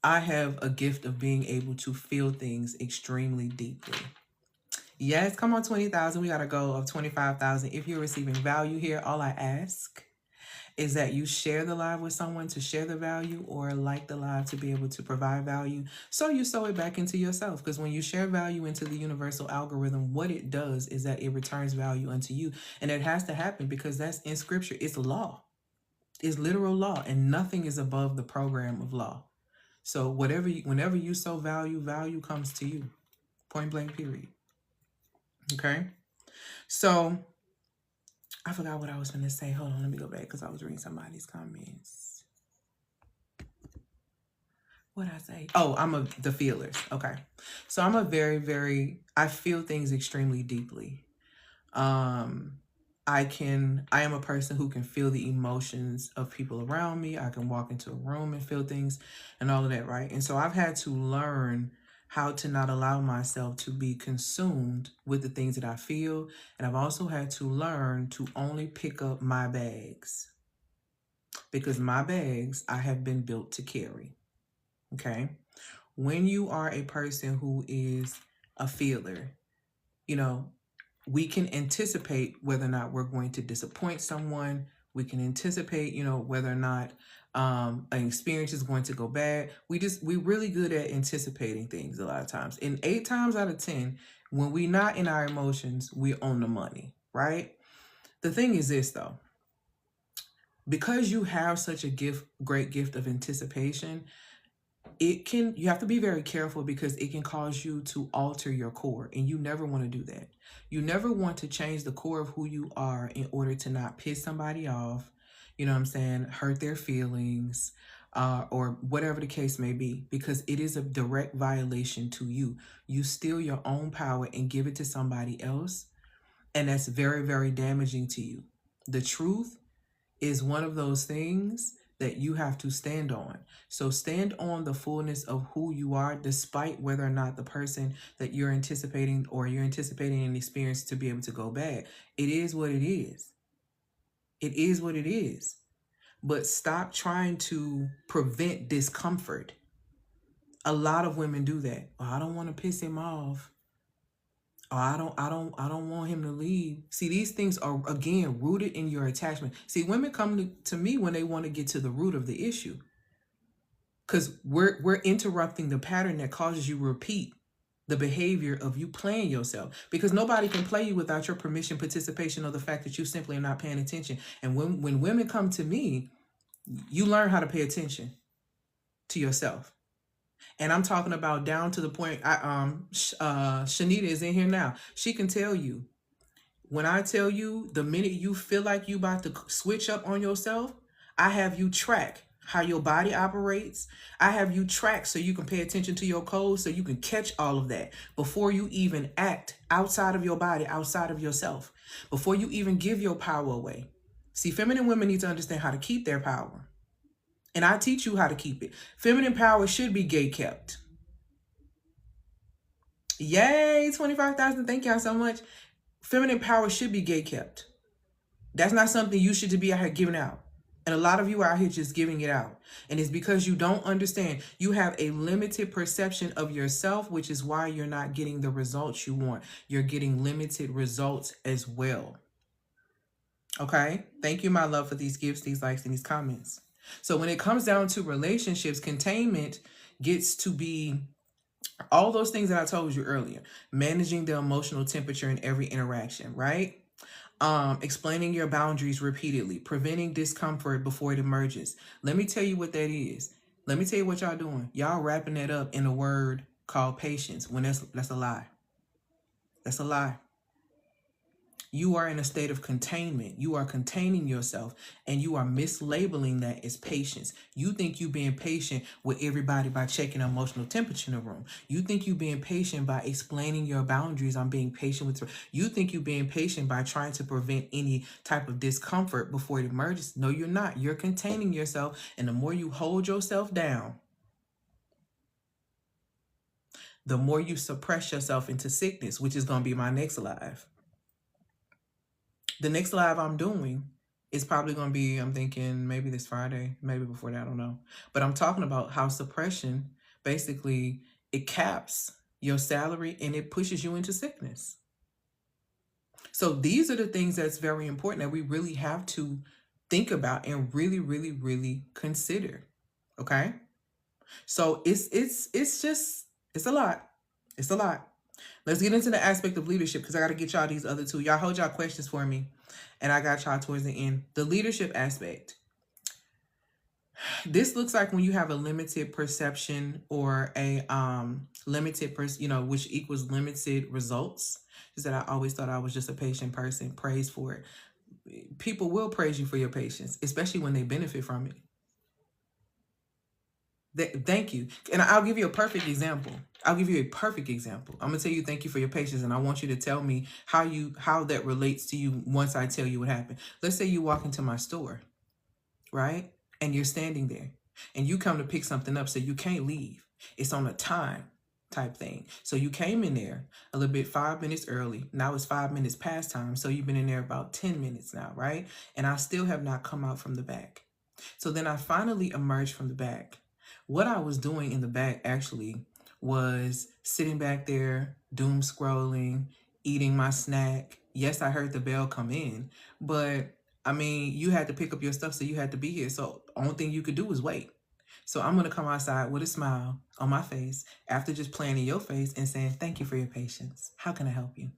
I have a gift of being able to feel things extremely deeply. Yes, come on, 20,000. We got a goal of 25,000. If you're receiving value here, all I ask is that you share the live with someone to share the value, or like the live to be able to provide value. So you sow it back into yourself. Because when you share value into the universal algorithm, what it does is that it returns value unto you. And it has to happen because that's in scripture. It's law. It's literal law. And nothing is above the program of law. So whenever you sow value, value comes to you. Point blank, period. Okay? So I forgot what I was going to say. Hold on, let me go back because I was reading somebody's comments. What did I say? Oh, the feelers. Okay. So I'm I feel things extremely deeply. I am a person who can feel the emotions of people around me. I can walk into a room and feel things and all of that, right? And so I've had to learn how to not allow myself to be consumed with the things that I feel. And I've also had to learn to only pick up my bags, because my bags I have been built to carry. Okay. When you are a person who is a feeler, you know, we can anticipate whether or not we're going to disappoint someone. We can anticipate, you know, whether or not an experience is going to go bad. We're really good at anticipating things a lot of times. And 8 times out of 10, when we're not in our emotions, we own the money, right? The thing is this, though. Because you have such a great gift of anticipation, you have to be very careful because it can cause you to alter your core, and you never want to do that. You never want to change the core of who you are in order to not piss somebody off, you know what I'm saying, hurt their feelings, or whatever the case may be, because it is a direct violation to you. You steal your own power and give it to somebody else, and that's very, very damaging to you. The truth is one of those things that you have to stand on. So stand on the fullness of who you are, despite whether or not the person that you're anticipating an experience to be able to go bad. It is what it is. It is what it is. But stop trying to prevent discomfort. A lot of women do that. Oh, I don't want to piss him off. Oh, I don't want him to leave. See, these things are, again, rooted in your attachment. See, women come to me when they want to get to the root of the issue. Because we're interrupting the pattern that causes you to repeat the behavior of you playing yourself. Because nobody can play you without your permission, participation, or the fact that you simply are not paying attention. And when women come to me, you learn how to pay attention to yourself. And I'm talking about down to the point. Shanita is in here now. She can tell you, when I tell you, the minute you feel like you about to switch up on yourself, I have you track how your body operates. I have you track so you can pay attention to your codes, so you can catch all of that before you even act outside of your body, outside of yourself, before you even give your power away. See, feminine women need to understand how to keep their power. And I teach you how to keep it. Feminine power should be gate kept. Yay, 25,000. Thank y'all so much. Feminine power should be gate kept. That's not something you should be out here giving out. And a lot of you are out here just giving it out. And it's because you don't understand. You have a limited perception of yourself, which is why you're not getting the results you want. You're getting limited results as well. Okay? Thank you, my love, for these gifts, these likes, and these comments. So when it comes down to relationships, containment gets to be all those things that I told you earlier. Managing the emotional temperature in every interaction, right? Explaining your boundaries repeatedly, preventing discomfort before it emerges. Let me tell you what that is. Let me tell you what y'all doing. Y'all wrapping that up in a word called patience, when that's a lie. That's a lie. You are in a state of containment. You are containing yourself, and you are mislabeling that as patience. You think you being patient with everybody by checking emotional temperature in the room. You think you being patient by explaining your boundaries. I'm being patient with. You think you being patient by trying to prevent any type of discomfort before it emerges. No, you're not. You're containing yourself, and the more you hold yourself down, the more you suppress yourself into sickness, which is going to be my next live. The next live I'm doing is probably going to be, I'm thinking maybe this Friday, maybe before that, I don't know. But I'm talking about how suppression, basically, it caps your salary and it pushes you into sickness. So these are the things that's very important that we really have to think about and really, really, really consider. Okay? So it's a lot. It's a lot. Let's get into the aspect of leadership, because I got to get y'all these other two. Y'all hold y'all questions for me, and I got y'all towards the end. The leadership aspect. This looks like when you have a limited perception or a limited which equals limited results. Is that I always thought I was just a patient person. Praise for it. People will praise you for your patience, especially when they benefit from it. Thank you. And I'll give you a perfect example. I'm going to tell you thank you for your patience, and I want you to tell me how that relates to you once I tell you what happened. Let's say you walk into my store, right? And you're standing there, and you come to pick something up, so you can't leave. It's on a time type thing. So you came in there a little bit 5 minutes early. Now it's 5 minutes past time, so you've been in there about 10 minutes now, right? And I still have not come out from the back. So then I finally emerged from the back. What I was doing in the back actually was sitting back there, doom scrolling, eating my snack. Yes, I heard the bell come in, but I mean, you had to pick up your stuff, so you had to be here. So the only thing you could do was wait. So I'm going to come outside with a smile on my face after just playing in your face and saying, thank you for your patience. How can I help you?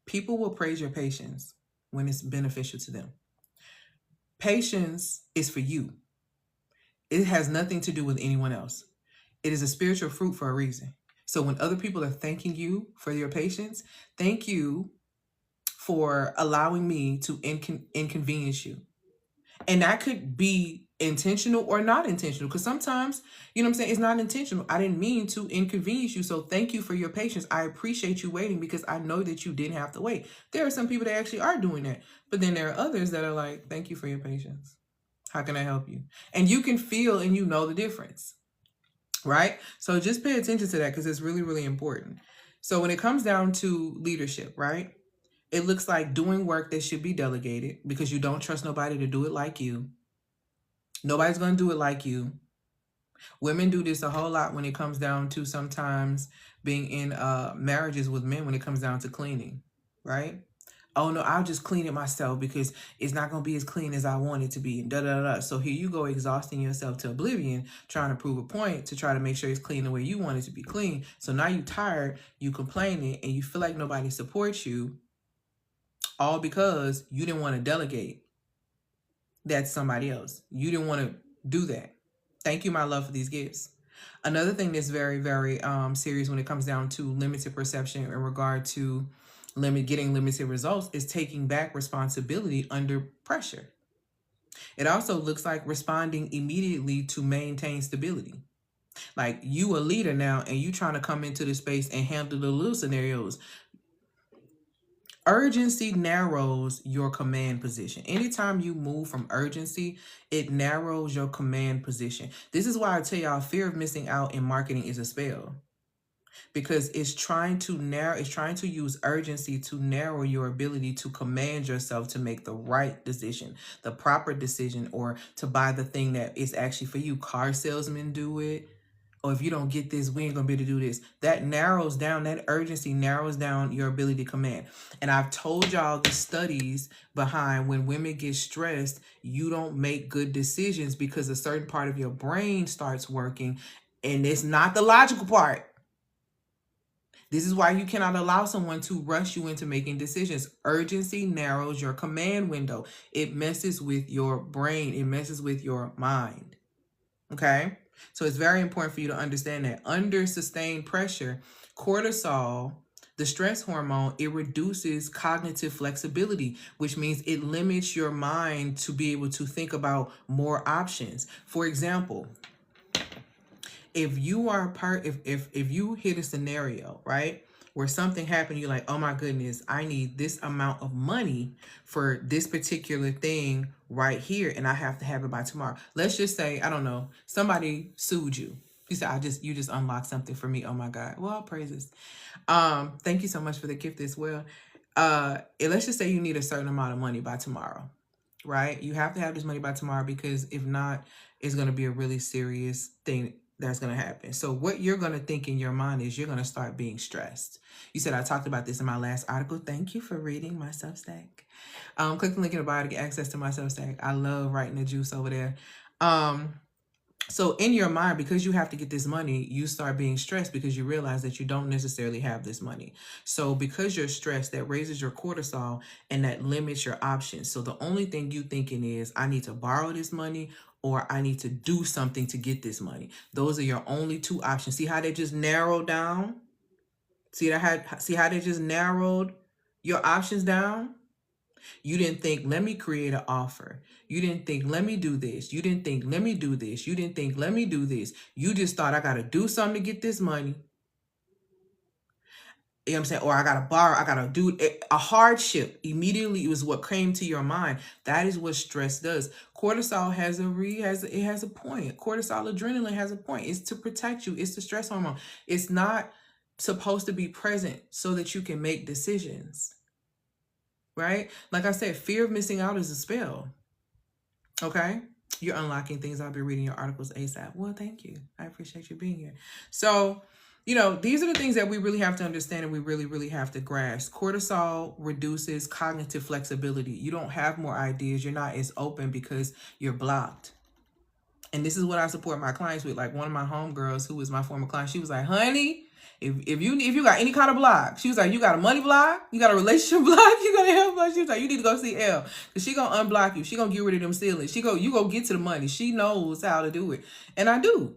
People will praise your patience when it's beneficial to them. Patience is for you. It has nothing to do with anyone else. It is a spiritual fruit for a reason. So when other people are thanking you for your patience, thank you for allowing me to inconvenience you. And that could be intentional or not intentional, because sometimes, you know what I'm saying, it's not intentional. I didn't mean to inconvenience you. So thank you for your patience. I appreciate you waiting, because I know that you didn't have to wait. There are some people that actually are doing that. But then there are others that are like, thank you for your patience. How can I help you? And you can feel and you know the difference, right? So just pay attention to that, because it's really, really important. So when it comes down to leadership, right? It looks like doing work that should be delegated, because you don't trust nobody to do it like you. Nobody's going to do it like you. Women do this a whole lot when it comes down to sometimes being in marriages with men when it comes down to cleaning, right? Oh no, I'll just clean it myself because it's not going to be as clean as I want it to be. And da, da, da. So here you go, exhausting yourself to oblivion, trying to prove a point to try to make sure it's clean the way you want it to be clean. So now you're tired, you complaining, and you feel like nobody supports you, all because you didn't want to delegate that to somebody else. You didn't want to do that. Thank you, my love, for these gifts. Another thing that's very, very serious when it comes down to limited perception in regard to getting limited results is taking back responsibility under pressure. It also looks like responding immediately to maintain stability. Like, you a leader now and you trying to come into the space and handle the little scenarios. Urgency narrows your command position. Anytime you move from urgency, it narrows your command position. This is why I tell y'all, fear of missing out in marketing is a spell, because it's trying to use urgency to narrow your ability to command yourself to make the right decision, the proper decision, or to buy the thing that is actually for you. Car salesmen do it. Or if you don't get this, we ain't gonna be able to do this. That urgency narrows down your ability to command. And I've told y'all the studies behind when women get stressed, you don't make good decisions because a certain part of your brain starts working, and it's not the logical part. This is why you cannot allow someone to rush you into making decisions. Urgency narrows your command window. It messes with your brain. It messes with your mind. Okay? So it's very important for you to understand that under sustained pressure, cortisol, the stress hormone, it reduces cognitive flexibility, which means it limits your mind to be able to think about more options. For example, if you are if you hit a scenario, right, where something happened, you're like, oh my goodness, I need this amount of money for this particular thing right here, and I have to have it by tomorrow. Let's just say, I don't know, somebody sued you. You said, you just unlocked something for me. Oh my God. Well, praises. Thank you so much for the gift as well. Let's just say you need a certain amount of money by tomorrow, right? You have to have this money by tomorrow, because if not, it's going to be a really serious thing that's going to happen. So what you're going to think in your mind is you're going to start being stressed. You said I talked about this in my last article. Thank you for reading my Substack. Click the link in the bio to get access to my Substack. I love writing the juice over there. So in your mind, because you have to get this money, you start being stressed because you realize that you don't necessarily have this money. So because you're stressed, that raises your cortisol and that limits your options. So the only thing you thinking is, I need to borrow this money, or I need to do something to get this money. Those are your only two options. See how they just narrowed down? See how they just narrowed your options down? You didn't think, let me create an offer. You didn't think, let me do this. You didn't think, let me do this. You didn't think, let me do this. You just thought, I got to do something to get this money. You know what I'm saying? Or I got to borrow, I got to do a hardship. Immediately, it was what came to your mind. That is what stress does. Cortisol has a point. Cortisol, adrenaline has a point. It's to protect you. It's the stress hormone. It's not supposed to be present so that you can make decisions. Right? Like I said, fear of missing out is a spell. Okay? You're unlocking things. I'll be reading your articles ASAP. Well, thank you. I appreciate you being here. So, these are the things that we really have to understand and we really, really have to grasp. Cortisol reduces cognitive flexibility. You don't have more ideas. You're not as open because you're blocked. And this is what I support my clients with. Like, one of my homegirls who was my former client, she was like, honey, if you got any kind of block, she was like, you got a money block, you got a relationship block, you got a health block. She was like, you need to go see Elle, because she gonna unblock you. She gonna get rid of them ceilings. You go get to the money. She knows how to do it. And I do.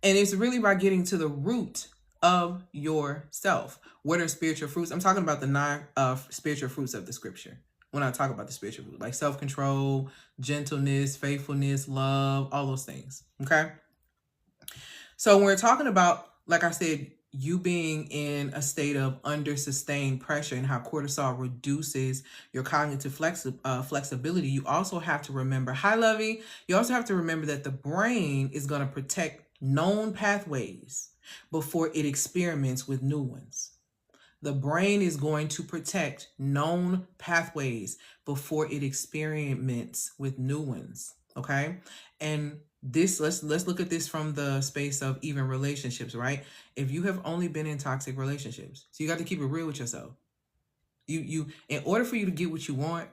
And it's really by getting to the root of yourself. What are spiritual fruits? I'm talking about the 9 spiritual fruits of the scripture. When I talk about the spiritual fruit, like self-control, gentleness, faithfulness, love, all those things. Okay. So when we're talking about, like I said, you being in a state of under sustained pressure and how cortisol reduces your cognitive flexibility, you also have to remember, hi Lovey, you also have to remember that the brain is going to protect known pathways before it experiments with new ones. The brain is going to protect known pathways before it experiments with new ones. Okay. And this, let's look at this from the space of even relationships, right? If you have only been in toxic relationships, so you got to keep it real with yourself. You in order for you to get what you want,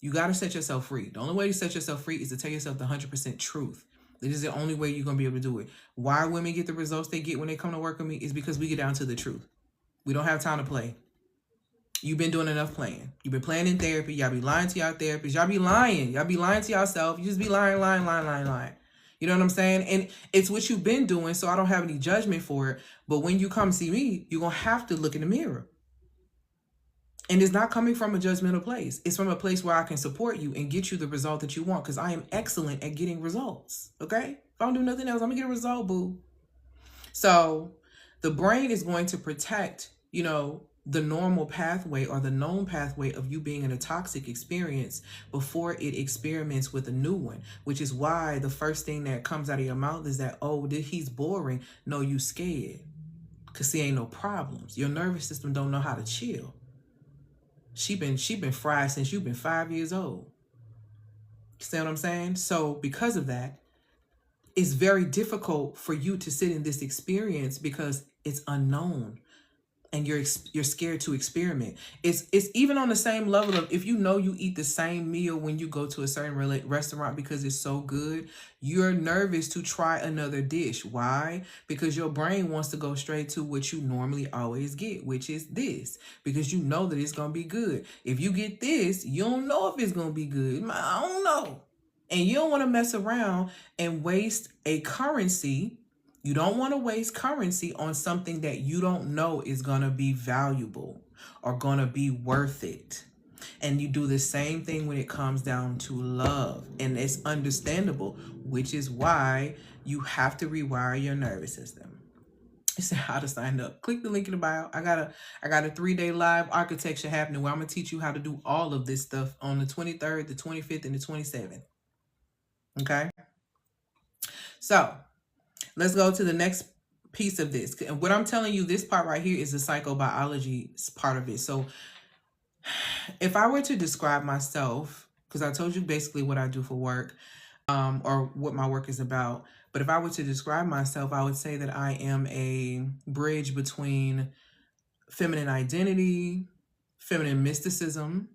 you got to set yourself free. The only way to set yourself free is to tell yourself the 100% truth. This is the only way you're going to be able to do it. Why women get the results they get when they come to work with me is because we get down to the truth. We don't have time to play. You've been doing enough playing. You've been playing in therapy. Y'all be lying to y'all therapists. Y'all be lying. Y'all be lying to yourself. You just be lying. You know You know what I'm saying? And it's what you've been doing, so I don't have any judgment for it. But when you come see me, you're going to have to look in the mirror. And it's not coming from a judgmental place. It's from a place where I can support you and get you the result that you want, because I am excellent at getting results. Okay? If I don't do nothing else, I'm going to get a result, boo. So the brain is going to protect, the normal pathway or the known pathway of you being in a toxic experience before it experiments with a new one, which is why the first thing that comes out of your mouth is that, oh, he's boring. No, you scared, because he ain't no problems. Your nervous system don't know how to chill. She been fried since you've been 5 years old. You see what I'm saying? So because of that, it's very difficult for you to sit in this experience because it's unknown and you're scared to experiment. It's even on the same level of, if you eat the same meal when you go to a certain restaurant because it's so good, you're nervous to try another dish. Why? Because your brain wants to go straight to what you normally always get, which is this, because you know that it's going to be good. If you get this, you don't know if it's going to be good. I don't know. And you don't want to mess around and waste a currency. You don't want to waste currency on something that you don't know is going to be valuable or going to be worth it. And you do the same thing when it comes down to love. And it's understandable, which is why you have to rewire your nervous system. It's how to sign up. Click the link in the bio. I got a 3-day live architecture happening where I'm going to teach you how to do all of this stuff on the 23rd, the 25th, and the 27th. Okay? So let's go to the next piece of this. And what I'm telling you, this part right here is the psychobiology part of it. So if I were to describe myself, because I told you basically what I do for work, or what my work is about. But if I were to describe myself, I would say that I am a bridge between feminine identity, feminine mysticism,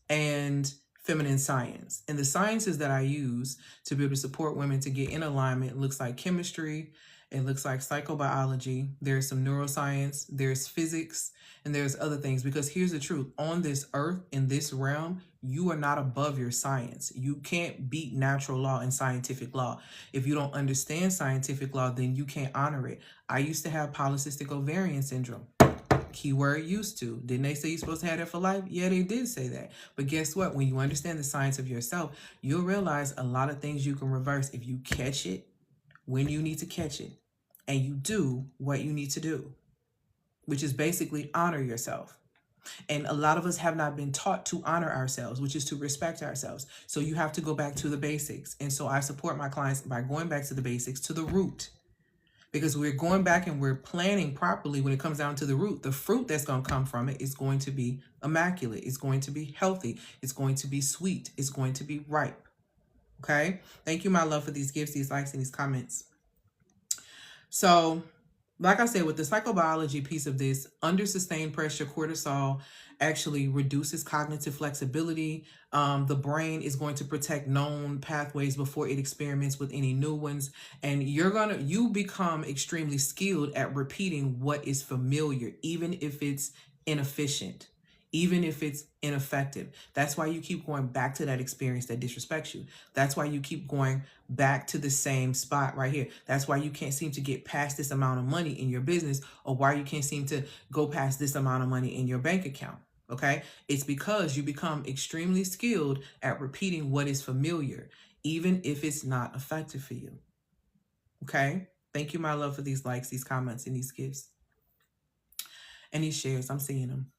and feminine science. And the sciences that I use to be able to support women to get in alignment looks like chemistry, it looks like psychobiology, there's some neuroscience, there's physics, and there's other things. Because here's the truth, on this earth, in this realm, you are not above your science. You can't beat natural law and scientific law. If you don't understand scientific law, then you can't honor it. I used to have polycystic ovarian syndrome. Keyword used to. Didn't they say you're supposed to have that for life? Yeah, they did say that. But guess what? When you understand the science of yourself, you'll realize a lot of things you can reverse if you catch it when you need to catch it and you do what you need to do, which is basically honor yourself. And a lot of us have not been taught to honor ourselves, which is to respect ourselves. So you have to go back to the basics. And so I support my clients by going back to the basics, to the root. Because we're going back and we're planning properly when it comes down to the root. The fruit that's going to come from it is going to be immaculate. It's going to be healthy. It's going to be sweet. It's going to be ripe. Okay? Thank you, my love, for these gifts, these likes, and these comments. So, like I said, with the psychobiology piece of this, under sustained pressure, cortisol actually reduces cognitive flexibility. The brain is going to protect known pathways before it experiments with any new ones. And you become extremely skilled at repeating what is familiar, even if it's inefficient, even if it's ineffective. That's why you keep going back to that experience that disrespects you. That's why you keep going back to the same spot right here. That's why you can't seem to get past this amount of money in your business, or why you can't seem to go past this amount of money in your bank account. Okay? It's because you become extremely skilled at repeating what is familiar, even if it's not effective for you. Okay? Thank you, my love, for these likes, these comments, and these gifts. And these shares. I'm seeing them.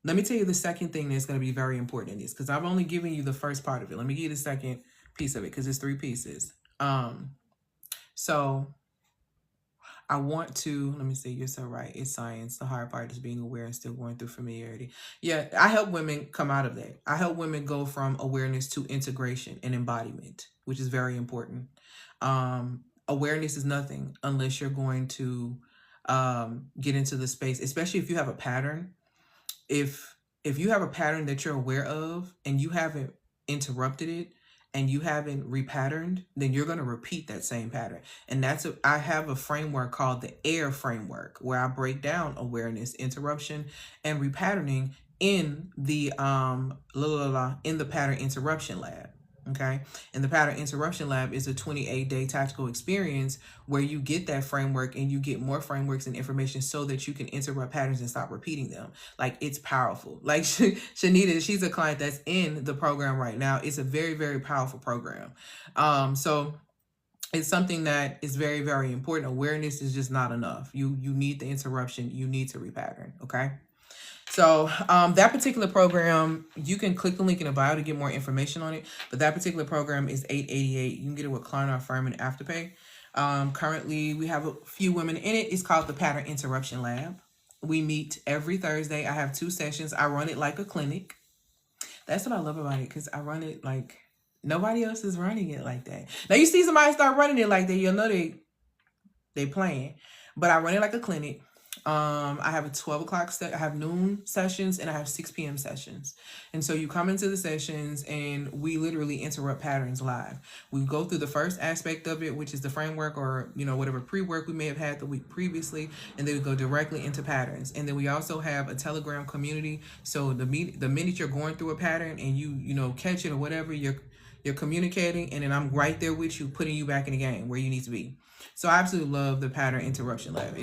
Let me tell you the second thing that's going to be very important in this, because I've only given you the first part of it. Let me give you the second piece of it, because it's 3 pieces. So I want to, let me see, you're so right. It's science. The hard part is being aware and still going through familiarity. Yeah, I help women come out of that. I help women go from awareness to integration and embodiment, which is very important. Awareness is nothing unless you're going to get into the space, especially if you have a pattern. If you have a pattern that you're aware of and you haven't interrupted it and you haven't repatterned, then you're going to repeat that same pattern. And I have a framework called the AIR framework, where I break down awareness, interruption, and repatterning in the in the pattern interruption lab. Okay. And the Pattern Interruption Lab is a 28-day tactical experience where you get that framework and you get more frameworks and information so that you can interrupt patterns and stop repeating them. Like, it's powerful. Like, Shanita, she's a client that's in the program right now. It's a very, very powerful program. So it's something that is very, very important. Awareness is just not enough. You need the interruption. You need to repattern. Okay. So that particular program, you can click the link in the bio to get more information on it. But that particular program is $888. You can get it with Klarna, Affirm, and Afterpay. Currently, we have a few women in it. It's called the Pattern Interruption Lab. We meet every Thursday. I have 2 sessions. I run it like a clinic. That's what I love about it, because I run it like nobody else is running it like that. Now, you see somebody start running it like that, you'll know they playing. But I run it like a clinic. I have a 12 o'clock I have noon sessions, and I have 6 p.m. sessions. And so you come into the sessions and we literally interrupt patterns live. We go through the first aspect of it, which is the framework, or, you know, whatever pre-work we may have had the week previously. And then we go directly into patterns. And then we also have a Telegram community. So the minute you're going through a pattern and you know, catch it or whatever, you're communicating, and then I'm right there with you, putting you back in the game where you need to be. So I absolutely love the Pattern Interruption Lab.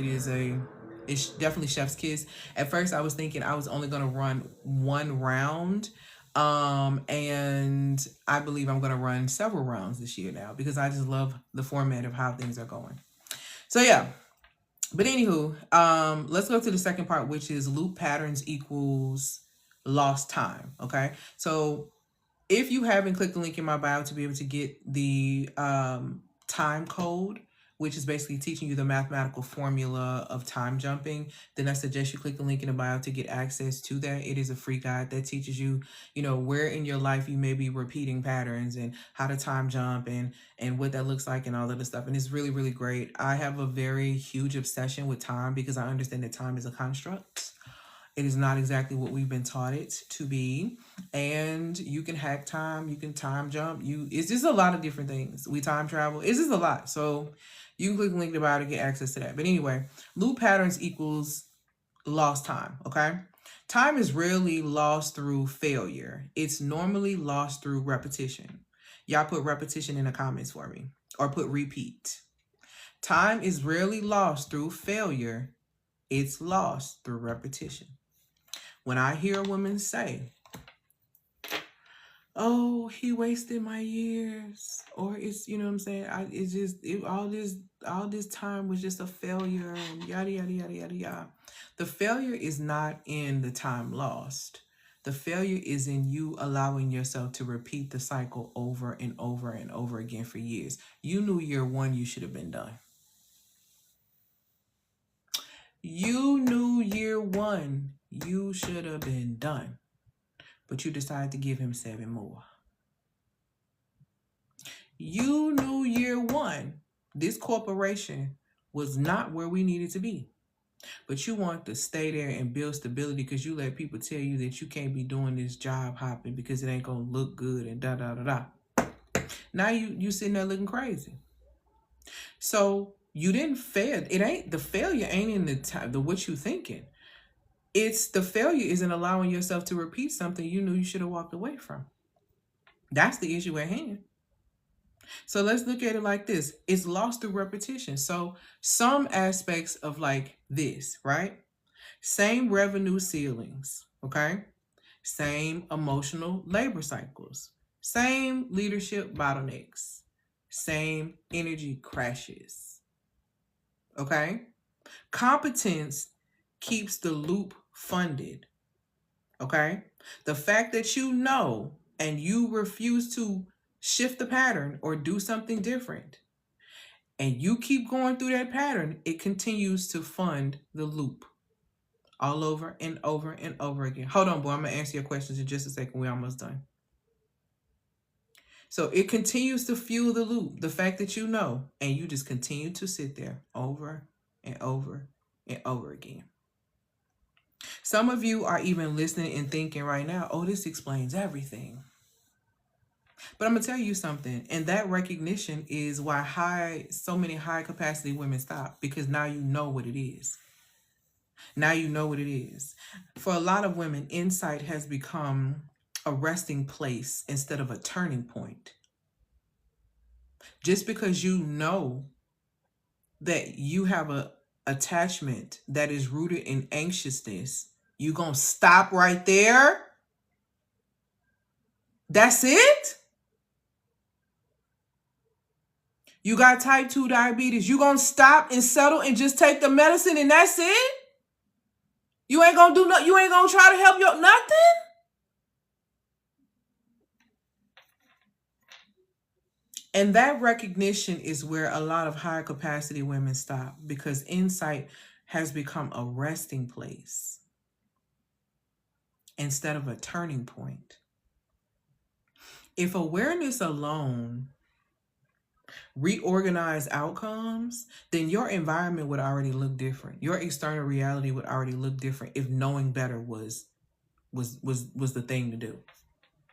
It's definitely chef's kiss. At first, I was thinking I was only going to run 1 round. And I believe I'm going to run several rounds this year now, because I just love the format of how things are going. So yeah. But anywho, let's go to the second part, which is loop patterns equals lost time. Okay. So if you haven't clicked the link in my bio to be able to get the time code, which is basically teaching you the mathematical formula of time jumping, then I suggest you click the link in the bio to get access to that. It is a free guide that teaches you, you know, where in your life you may be repeating patterns and how to time jump and what that looks like and all of the stuff. And it's really, really great. I have a very huge obsession with time, because I understand that time is a construct. It is not exactly what we've been taught it to be. And you can hack time, you can time jump, it's just a lot of different things. We time travel. It's just a lot. So you can click the link in the bio to get access to that. But anyway, loop patterns equals lost time. Okay. Time is rarely lost through failure. It's normally lost through repetition. Y'all put repetition in the comments for me, or put repeat. Time is rarely lost through failure. It's lost through repetition. When I hear a woman say, oh, he wasted my years, or it's, you know what I'm saying, all this time was just a failure, and yada, yada, yada, yada, yada. The failure is not in the time lost. The failure is in you allowing yourself to repeat the cycle over and over and over again for years. You knew year 1 you should have been done. You knew year 1 you should have been done, but you decided to give him 7 more. You knew year 1 this corporation was not where we needed to be, but you want to stay there and build stability because you let people tell you that you can't be doing this job hopping because it ain't gonna look good and da da da da. Now you sitting there looking crazy. So you didn't fail. The failure ain't in the what you thinking. It's the failure isn't allowing yourself to repeat something you knew you should have walked away from. That's the issue at hand. So let's look at it like this. It's lost through repetition. So some aspects of like this, right? Same revenue ceilings, okay? Same emotional labor cycles. Same leadership bottlenecks. Same energy crashes, okay? Competence keeps the loop funded, okay? The fact that you know and you refuse to shift the pattern or do something different, and you keep going through that pattern, it continues to fund the loop all over and over and over again. Hold on, boy. I'm going to answer your questions in just a second. We're almost done. So it continues to fuel the loop. The fact that you know, and you just continue to sit there over and over and over again. Some of you are even listening and thinking right now, oh, this explains everything. But I'm going to tell you something. And that recognition is why so many high capacity women stop, because now you know what it is. Now you know what it is. For a lot of women, insight has become a resting place instead of a turning point. Just because you know that you have a attachment that is rooted in anxiousness, you gonna stop right there? That's it? You got type 2 diabetes. You gonna stop and settle and just take the medicine and that's it? You ain't gonna do nothing. You ain't gonna try to help your nothing? And that recognition is where a lot of high capacity women stop, because insight has become a resting place instead of a turning point. If awareness alone reorganized outcomes, then your environment would already look different. Your external reality would already look different if knowing better was the thing to do,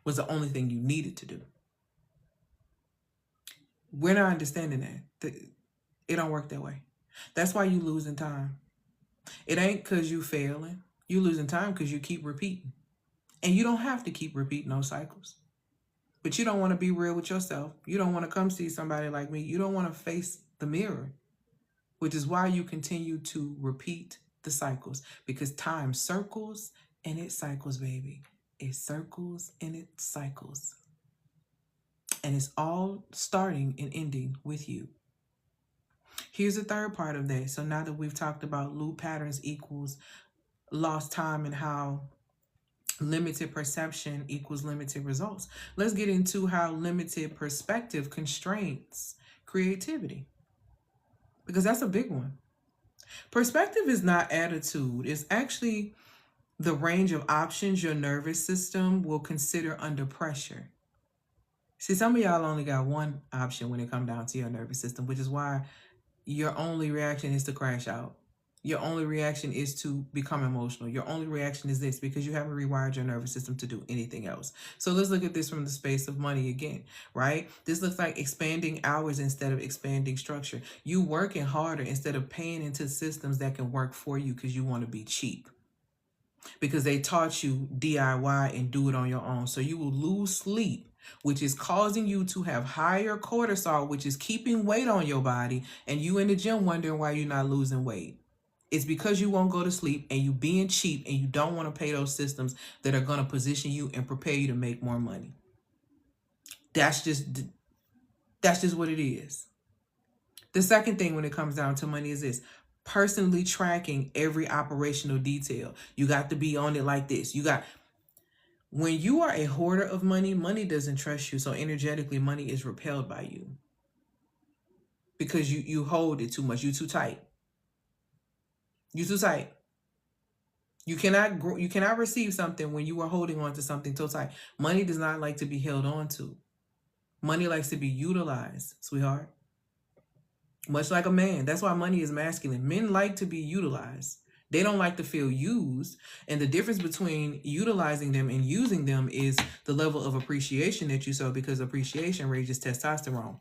was the only thing you needed to do. We're not understanding that. It don't work that way. That's why you losing time. It ain't because you failing. You losing time because you keep repeating. And you don't have to keep repeating those cycles. But you don't want to be real with yourself. You don't want to come see somebody like me. You don't want to face the mirror, which is why you continue to repeat the cycles, because time circles and it cycles, baby. It circles and it cycles. And it's all starting and ending with you. Here's the third part of that. So now that we've talked about loop patterns equals lost time and how limited perception equals limited results, let's get into how limited perspective constrains creativity, because that's a big one. Perspective is not attitude. It's actually the range of options your nervous system will consider under pressure. See, some of y'all only got one option when it comes down to your nervous system, which is why your only reaction is to crash out. Your only reaction is to become emotional. Your only reaction is this, because you haven't rewired your nervous system to do anything else. So let's look at this from the space of money again, right? This looks like expanding hours instead of expanding structure. You working harder instead of paying into systems that can work for you because you want to be cheap. Because they taught you DIY and do it on your own. So you will lose sleep, which is causing you to have higher cortisol, which is keeping weight on your body, and you in the gym wondering why you're not losing weight. It's because you won't go to sleep and you being cheap and you don't want to pay those systems that are going to position you and prepare you to make more money. That's just what it is. The second thing when it comes down to money is this: personally tracking every operational detail. You got to be on it like this. When you are a hoarder of money, money doesn't trust you. So energetically, money is repelled by you because you hold it too much. You too tight. You too tight. You cannot receive something when you are holding on to something too tight. Money does not like to be held on to. Money likes to be utilized, sweetheart. Much like a man. That's why money is masculine. Men like to be utilized. They don't like to feel used. And the difference between utilizing them and using them is the level of appreciation that you show, because appreciation raises testosterone.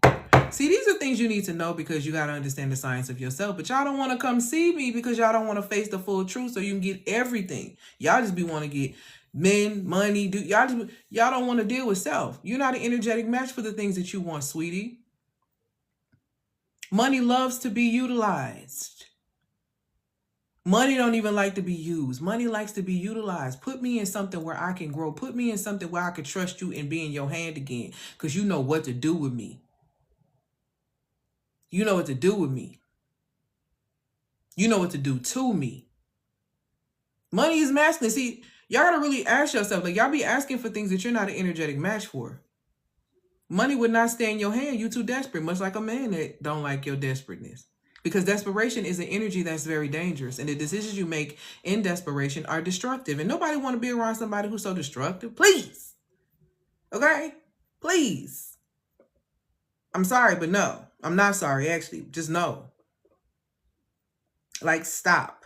See, these are things you need to know because you got to understand the science of yourself. But y'all don't want to come see me because y'all don't want to face the full truth so you can get everything. Y'all just want to get men, money. Y'all don't want to deal with self. You're not an energetic match for the things that you want, sweetie. Money loves to be utilized. Money don't even like to be used. Money likes to be utilized. Put me in something where I can grow. Put me in something where I can trust you and be in your hand again, because you know what to do with me. You know what to do with me. You know what to do to me. Money is masculine. See, y'all gotta really ask yourself, like, y'all be asking for things that you're not an energetic match for. Money would not stay in your hand. You too desperate, much like a man that don't like your desperateness. Because desperation is an energy that's very dangerous. And the decisions you make in desperation are destructive. And nobody want to be around somebody who's so destructive. Please. Okay? Please. I'm sorry, but no. I'm not sorry, actually. Just no. Like, stop.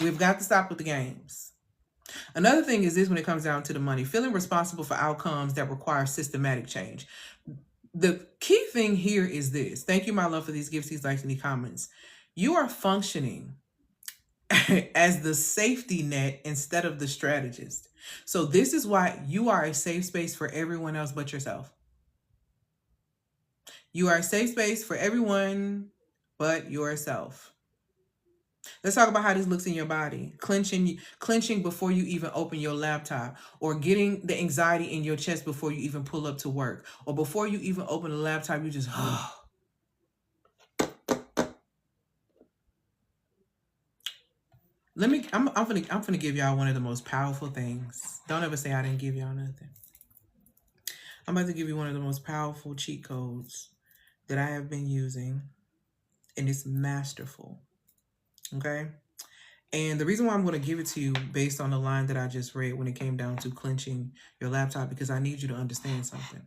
We've got to stop with the games. Another thing is this when it comes down to the money: feeling responsible for outcomes that require systematic change. The key thing here is this. Thank you, my love, for these gifts, these likes, and these comments. You are functioning as the safety net instead of the strategist. So this is why you are a safe space for everyone else but yourself. You are a safe space for everyone but yourself. Let's talk about how this looks in your body. Clenching before you even open your laptop, or getting the anxiety in your chest before you even pull up to work, or before you even open the laptop, you just I'm gonna give y'all one of the most powerful things. Don't ever say I didn't give y'all nothing. I'm about to give you one of the most powerful cheat codes that I have been using, and it's masterful. Okay? And the reason why I'm going to give it to you based on the line that I just read when it came down to clenching your laptop, because I need you to understand something.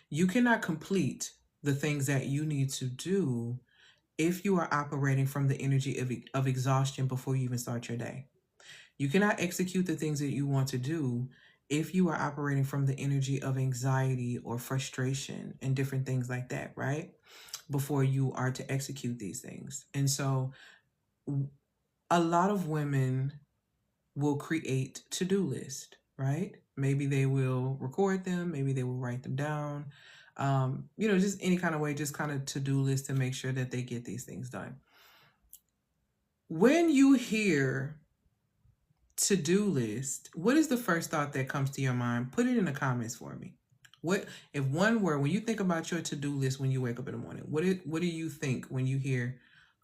You cannot complete the things that you need to do if you are operating from the energy of exhaustion before you even start your day. You cannot execute the things that you want to do if you are operating from the energy of anxiety or frustration and different things like that, right? Before you are to execute these things. And so a lot of women will create to-do list, right? Maybe they will record them, maybe they will write them down. Just any kind of way, just kind of to-do list to make sure that they get these things done. When you hear to-do list, what is the first thought that comes to your mind? Put it in the comments for me. What if one word, when you think about your to-do list when you wake up in the morning, what do you think when you hear,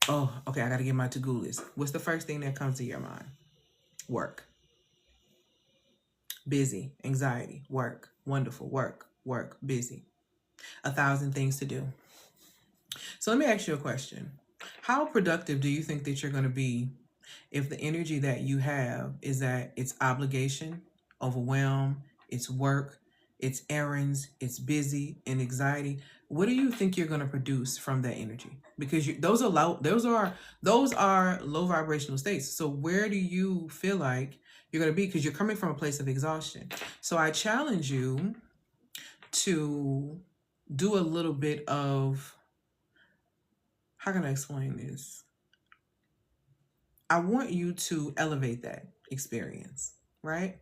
oh, okay, I got to get my to-do list? What's the first thing that comes to your mind? Work. Busy, anxiety, work, wonderful, work, busy. 1,000 things to do. So let me ask you a question. How productive do you think that you're going to be if the energy that you have is that it's obligation, overwhelm, it's work, it's errands, it's busy, and anxiety? What do you think you're going to produce from that energy? Because those are low vibrational states. So where do you feel like you're going to be? Because you're coming from a place of exhaustion. So I challenge you to do a little bit of, how can I explain this? I want you to elevate that experience, right?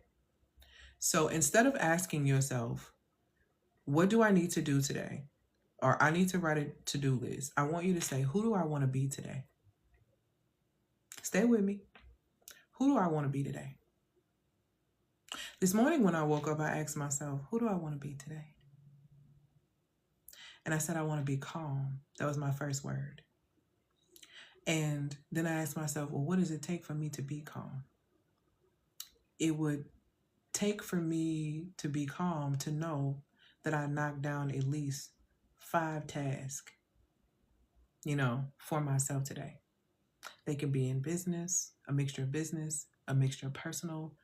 So instead of asking yourself, what do I need to do today? Or I need to write a to-do list. I want you to say, who do I want to be today? Stay with me. Who do I want to be today? This morning when I woke up, I asked myself, who do I want to be today? And I said, I want to be calm. That was my first word. And then I asked myself, well, what does it take for me to be calm? It would take for me to be calm to know that I knocked down at least 5 tasks, for myself today. They can be in business, a mixture of personal,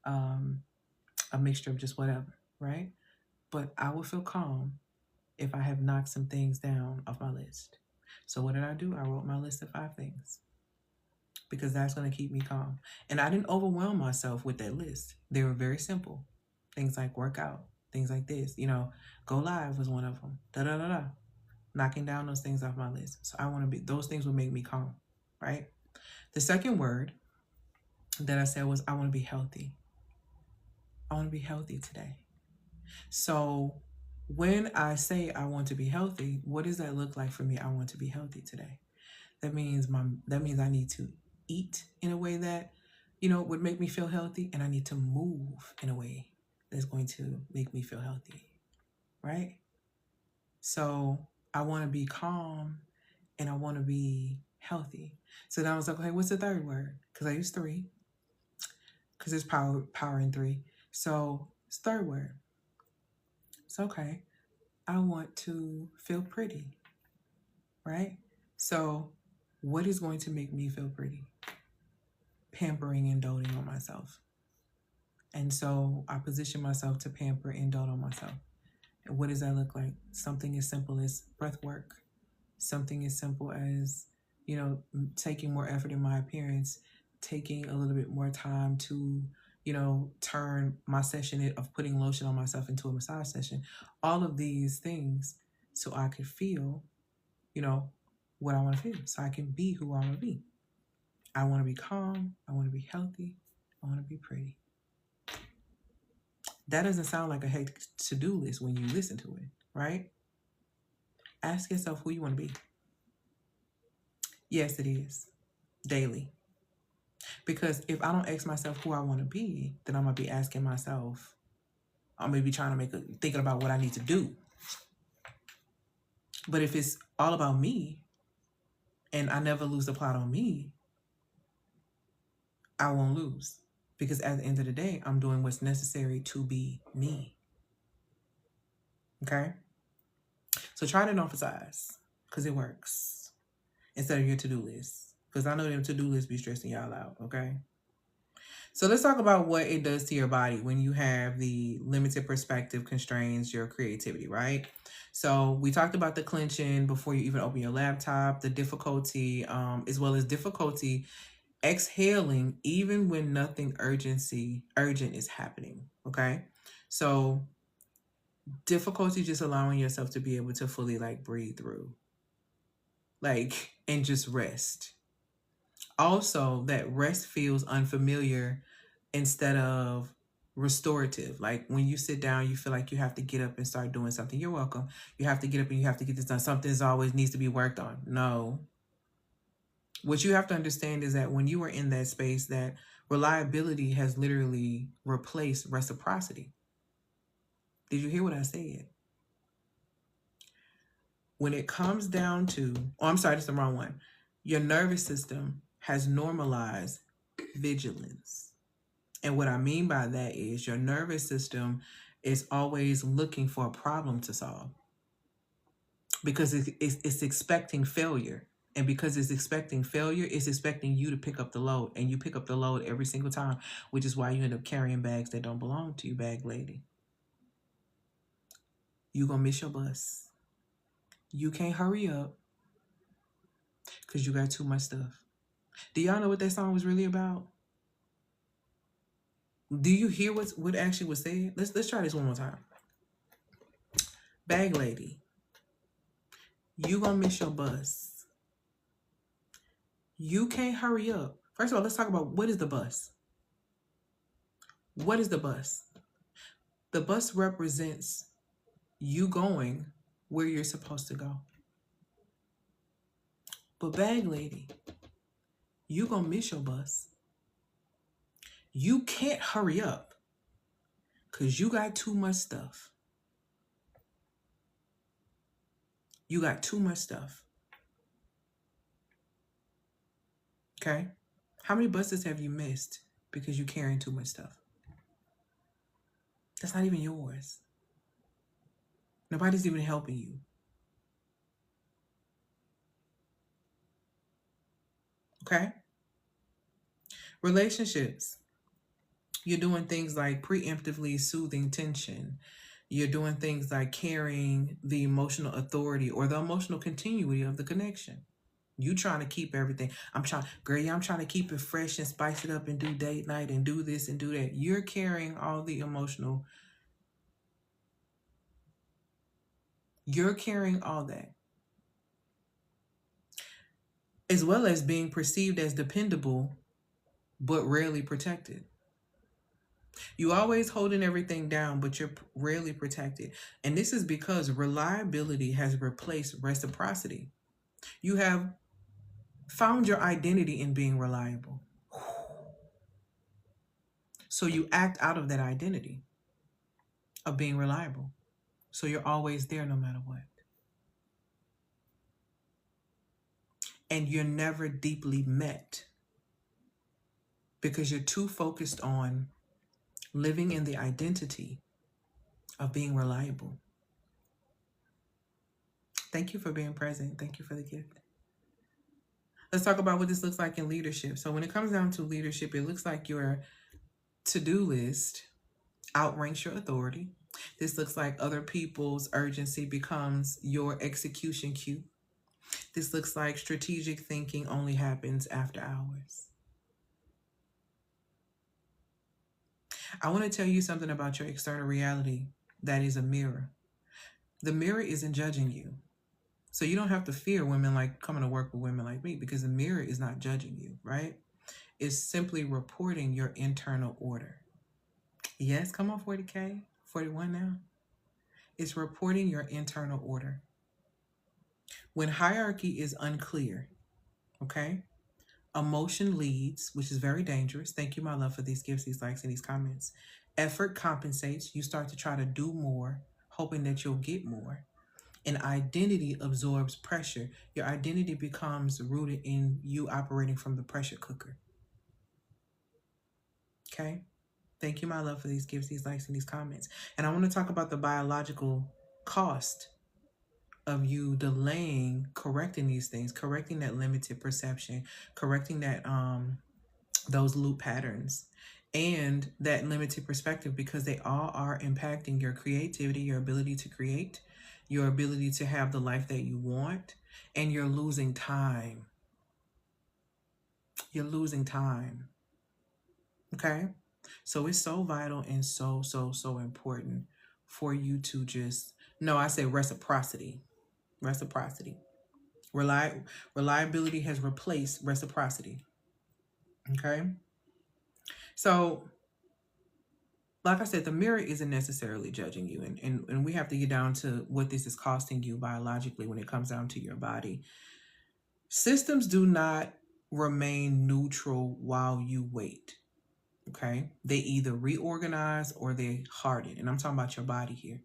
a mixture of just whatever, right? But I will feel calm if I have knocked some things down off my list. So what did I do? I wrote my list of 5 things, because that's going to keep me calm. And I didn't overwhelm myself with that list. They were very simple. Things like workout, things like this, go live was one of them. Da-da-da-da. Knocking down those things off my list. So those things will make me calm, right? The second word that I said was, I want to be healthy. I want to be healthy today. So when I say I want to be healthy, what does that look like for me? I want to be healthy today. That means I need to eat in a way that, would make me feel healthy, and I need to move in a way that's going to make me feel healthy, right? So I want to be calm and I want to be healthy. So then I was like, okay, what's the third word? Because I use 3, because there's power in 3. So it's third word. It's okay. I want to feel pretty, right? So what is going to make me feel pretty? Pampering and doting on myself. And so I position myself to pamper and dote on myself. And what does that look like? Something as simple as breath work. Something as simple as, taking more effort in my appearance, taking a little bit more time to, turn my session of putting lotion on myself into a massage session. All of these things so I could feel, what I want to feel, so I can be who I want to be. I want to be calm. I want to be healthy. I want to be pretty. That doesn't sound like a hectic to-do list when you listen to it, right? Ask yourself who you want to be. Yes, it is. Daily. Because if I don't ask myself who I want to be, then I'm going to be asking myself, I'm going to be trying to thinking about what I need to do. But if it's all about me and I never lose the plot on me, I won't lose. Because at the end of the day, I'm doing what's necessary to be me. Okay? So try to emphasize, because it works, instead of your to-do list. Because I know them to-do lists be stressing y'all out, okay? So let's talk about what it does to your body when you have the limited perspective constrains your creativity, right? So we talked about the clenching before you even open your laptop, the difficulty, as well as difficulty exhaling even when nothing urgent is happening, okay? So difficulty just allowing yourself to be able to fully like breathe through, like, and just rest. Also, that rest feels unfamiliar instead of restorative. Like when you sit down, you feel like you have to get up and start doing something. You're welcome. You have to get up and you have to get this done. Something's always needs to be worked on. No. What you have to understand is that when you are in that space, that reliability has literally replaced reciprocity. Did you hear what I said? When it comes down to, oh, I'm sorry, that's the wrong one. Your nervous system has normalized vigilance. And what I mean by that is your nervous system is always looking for a problem to solve because it's expecting failure. And because it's expecting failure, it's expecting you to pick up the load. And you pick up the load every single time, which is why you end up carrying bags that don't belong to you, bag lady. You're going to miss your bus. You can't hurry up because you got too much stuff. Do y'all know what that song was really about? Do you hear what actually was said? Let's try this one more time. Bag lady, you gonna miss your bus. You can't hurry up. First of all, let's talk about what is the bus. What is the bus? The bus represents you going where you're supposed to go. But bag lady, you gonna miss your bus. You can't hurry up because you got too much stuff. You got too much stuff. Okay? How many buses have you missed because you're carrying too much stuff? That's not even yours. Nobody's even helping you. Okay? Relationships. You're doing things like preemptively soothing tension. You're doing things like carrying the emotional authority or the emotional continuity of the connection. You trying to keep everything. I'm trying to keep it fresh and spice it up and do date night and do this and do that. You're carrying all the emotional. You're carrying all that. As well as being perceived as dependable, but rarely protected. You always holding everything down, but you're rarely protected. And this is because reliability has replaced reciprocity. You have found your identity in being reliable. So you act out of that identity of being reliable. So you're always there no matter what. And you're never deeply met because you're too focused on living in the identity of being reliable. Thank you for being present. Thank you for the gift. Let's talk about what this looks like in leadership. So when it comes down to leadership, it looks like your to-do list outranks your authority. This looks like other people's urgency becomes your execution cue. This looks like strategic thinking only happens after hours. I want to tell you something about your external reality that is a mirror. The mirror isn't judging you. So you don't have to fear women like coming to work with women like me because the mirror is not judging you, right? It's simply reporting your internal order. Yes, come on, 40K, 41 now. It's reporting your internal order. When hierarchy is unclear, okay? Emotion leads, which is very dangerous. Thank you, my love, for these gifts, these likes, and these comments. Effort compensates. You start to try to do more, hoping that you'll get more. And identity absorbs pressure. Your identity becomes rooted in you operating from the pressure cooker. Okay? Thank you, my love, for these gifts, these likes, and these comments. And I want to talk about the biological cost of you delaying correcting these things, correcting that limited perception, correcting that those loop patterns and that limited perspective, because they all are impacting your creativity, your ability to create, your ability to have the life that you want, and you're losing time. You're losing time. Okay? So it's so vital and so important for you to just, no, I say reciprocity. Reciprocity. Reliability has replaced reciprocity. Okay? So, like I said, the mirror isn't necessarily judging you. And we have to get down to what this is costing you biologically when it comes down to your body. Systems do not remain neutral while you wait. Okay? They either reorganize or they harden. And I'm talking about your body here.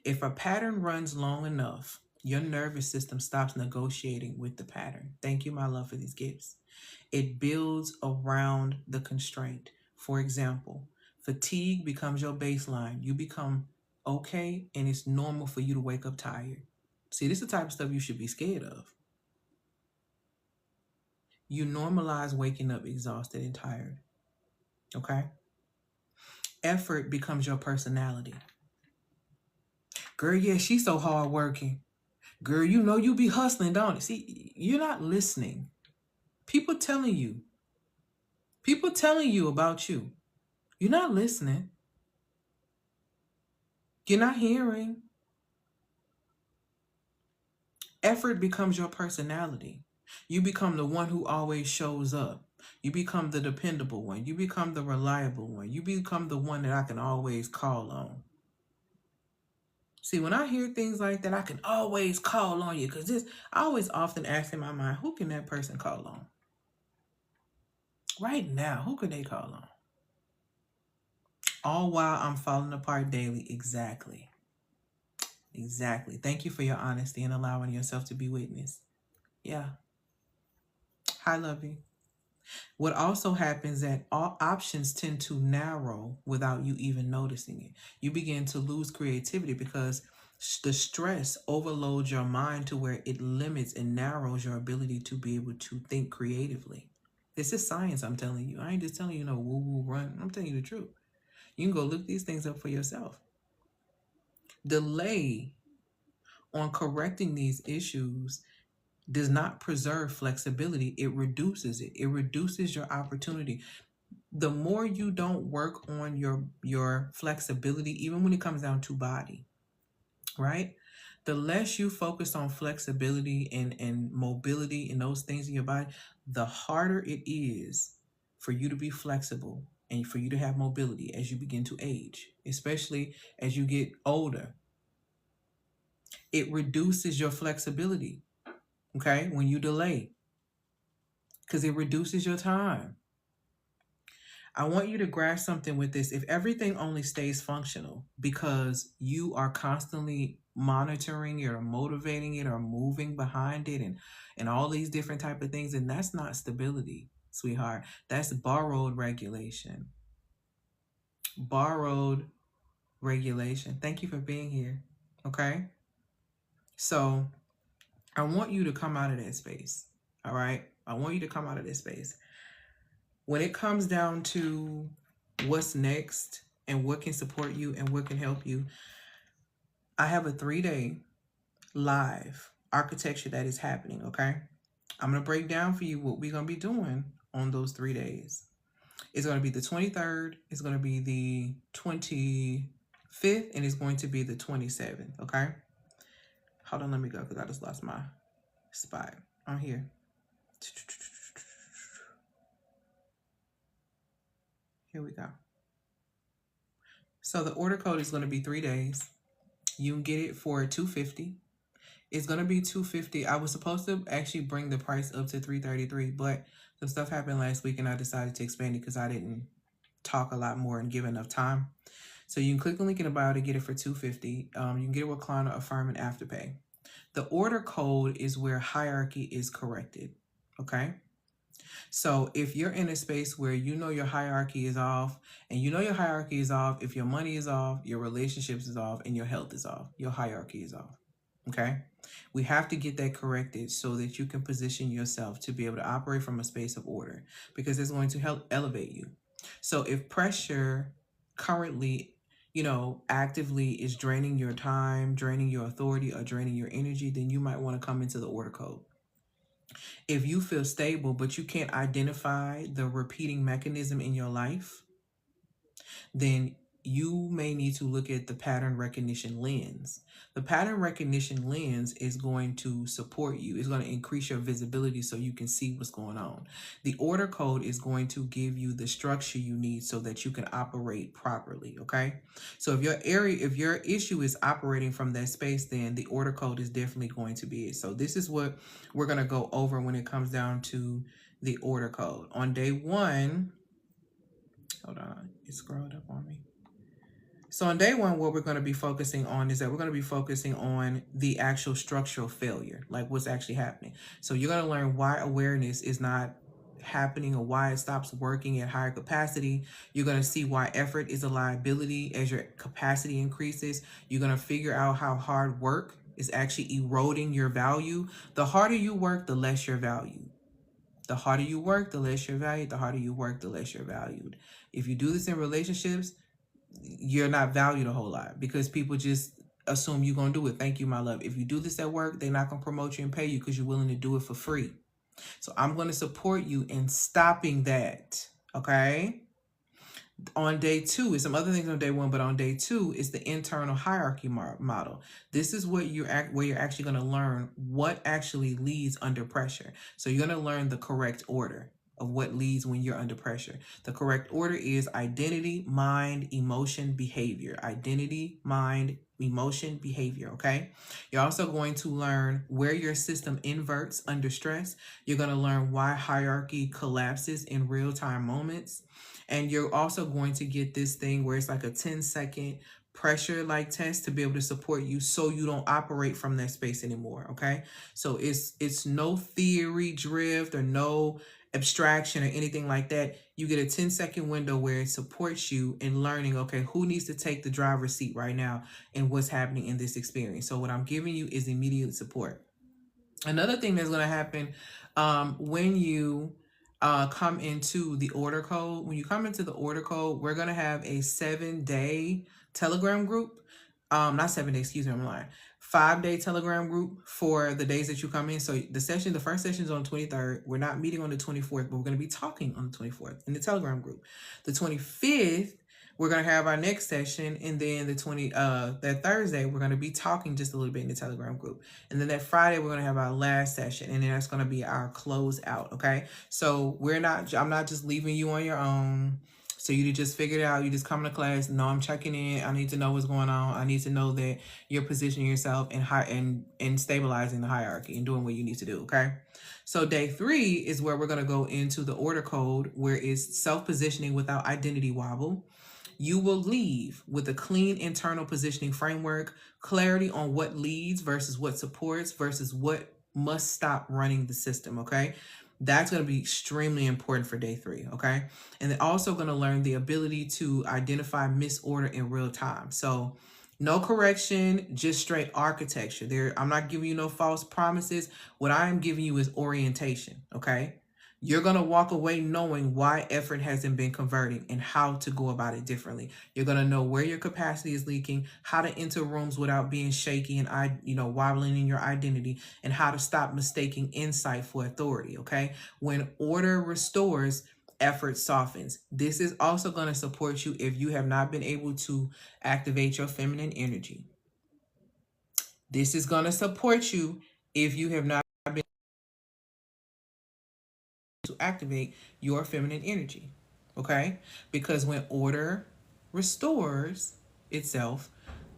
If a pattern runs long enough, your nervous system stops negotiating with the pattern. Thank you, my love, for these gifts. It builds around the constraint. For example, fatigue becomes your baseline. You become okay, and it's normal for you to wake up tired. See, this is the type of stuff you should be scared of. You normalize waking up exhausted and tired. Okay? Effort becomes your personality. Girl, yeah, she's so hardworking. Girl, you know you be hustling, don't you? See, you're not listening. People telling you about you. You're not listening. You're not hearing. Effort becomes your personality. You become the one who always shows up. You become the dependable one. You become the reliable one. You become the one that I can always call on. See, when I hear things like that, I can always call on you, because I always often ask in my mind, who can that person call on? Right now, who can they call on? All while I'm falling apart daily. Exactly. Exactly. Thank you for your honesty and allowing yourself to be witnessed. Yeah. Hi, lovey. What also happens that all options tend to narrow without you even noticing it. You begin to lose creativity because the stress overloads your mind to where it limits and narrows your ability to be able to think creatively. This is science, I'm telling you. I ain't just telling you no woo-woo run. I'm telling you the truth. You can go look these things up for yourself. Delay on correcting these issues does not preserve flexibility. It reduces it. It reduces your opportunity. The more you don't work on your flexibility, even when it comes down to body, right? The less you focus on flexibility and mobility and those things in your body, the harder it is for you to be flexible and for you to have mobility as you begin to age, especially as you get older. It reduces your flexibility, okay, when you delay, because it reduces your time. I want you to grasp something with this. If everything only stays functional because you are constantly monitoring it or motivating it or moving behind it and all these different type of things, and that's not stability, sweetheart. That's borrowed regulation. Borrowed regulation. Thank you for being here. Okay? So I want you to come out of that space. All right? I want you to come out of this space. When it comes down to what's next and what can support you and what can help you, I have a 3-day live architecture that is happening, okay? I'm going to break down for you what we're going to be doing on those 3 days. It's going to be the 23rd, it's going to be the 25th, and it's going to be the 27th, okay? Hold on, let me go because I just lost my spot. I'm here. Here we go. So the order code is going to be 3 days. You can get it for $250. It's gonna be 250. I was supposed to actually bring the price up to 333, but some stuff happened last week and I decided to expand it because I didn't talk a lot more and give enough time. So you can click the link in the bio to get it for 250. You can get it with Klarna, Affirm, and Afterpay. The order code is where hierarchy is corrected. Okay. So if you're in a space where you know your hierarchy is off, and you know your hierarchy is off, if your money is off, your relationships is off, and your health is off, your hierarchy is off. Okay. We have to get that corrected so that you can position yourself to be able to operate from a space of order, because it's going to help elevate you. So if pressure currently, actively is draining your time, draining your authority, or draining your energy, then you might want to come into the order code. If you feel stable, but you can't identify the repeating mechanism in your life, then you may need to look at the pattern recognition lens. The pattern recognition lens is going to support you. It's going to increase your visibility so you can see what's going on. The order code is going to give you the structure you need so that you can operate properly, okay? So if your issue is operating from that space, then the order code is definitely going to be it. So this is what we're going to go over when it comes down to the order code. On day one, hold on, it scrolled up on me. So on day one, what we're going to be focusing on is that we're going to be focusing on the actual structural failure, like what's actually happening. So you're going to learn why awareness is not happening or why it stops working at higher capacity. You're going to see why effort is a liability as your capacity increases. You're going to figure out how hard work is actually eroding your value. The harder you work, the less you're valued. The harder you work, the less you're valued. The harder you work, the less you're valued. If you do this in relationships, you're not valued a whole lot because people just assume you're going to do it. Thank you, my love. If you do this at work, they're not going to promote you and pay you because you're willing to do it for free. So I'm going to support you in stopping that. Okay. On day two is some other things on day one, but on day two is the internal hierarchy model. This is what where you're actually going to learn what actually leads under pressure. So you're going to learn the correct order of what leads when you're under pressure. The correct order is identity, mind, emotion, behavior. Identity, mind, emotion, behavior, okay? You're also going to learn where your system inverts under stress. You're going to learn why hierarchy collapses in real-time moments. And you're also going to get this thing where it's like a 10-second pressure like test to be able to support you so you don't operate from that space anymore, okay? So it's no theory drift or no abstraction or anything like that. You get a 10-second window where it supports you in learning, okay, who needs to take the driver's seat right now and what's happening in this experience. So what I'm giving you is immediate support. Another thing that's going to happen when you come into the order code, we're going to have a 7-day Telegram group. Not 7 days, excuse me, I'm lying. 5-day Telegram group for the days that you come in. So the first session is on the 23rd. We're not meeting on the 24th, but we're going to be talking on the 24th in the Telegram group. The 25th, we're going to have our next session, and then that Thursday, we're going to be talking just a little bit in the Telegram group. And then that Friday, we're going to have our last session, and then that's going to be our close out, okay? So I'm not just leaving you on your own. So you just figure it out. You just come to class. No, I'm checking in. I need to know what's going on. I need to know that you're positioning yourself and stabilizing the hierarchy and doing what you need to do, okay? So day 3 is where we're going to go into the order code, where it's self-positioning without identity wobble. You will leave with a clean internal positioning framework, clarity on what leads versus what supports versus what must stop running the system, okay? That's going to be extremely important for day 3, okay? And they're also going to learn the ability to identify misorder in real time. So no correction, just straight architecture. I'm not giving you no false promises. What I am giving you is orientation, okay? You're going to walk away knowing why effort hasn't been converting and how to go about it differently. You're going to know where your capacity is leaking, how to enter rooms without being shaky and wobbling in your identity, and how to stop mistaking insight for authority, okay? When order restores, effort softens. This is also going to support you if you have not been able to activate your feminine energy. This is going to support you if you have not been to activate your feminine energy, okay? Because when order restores itself,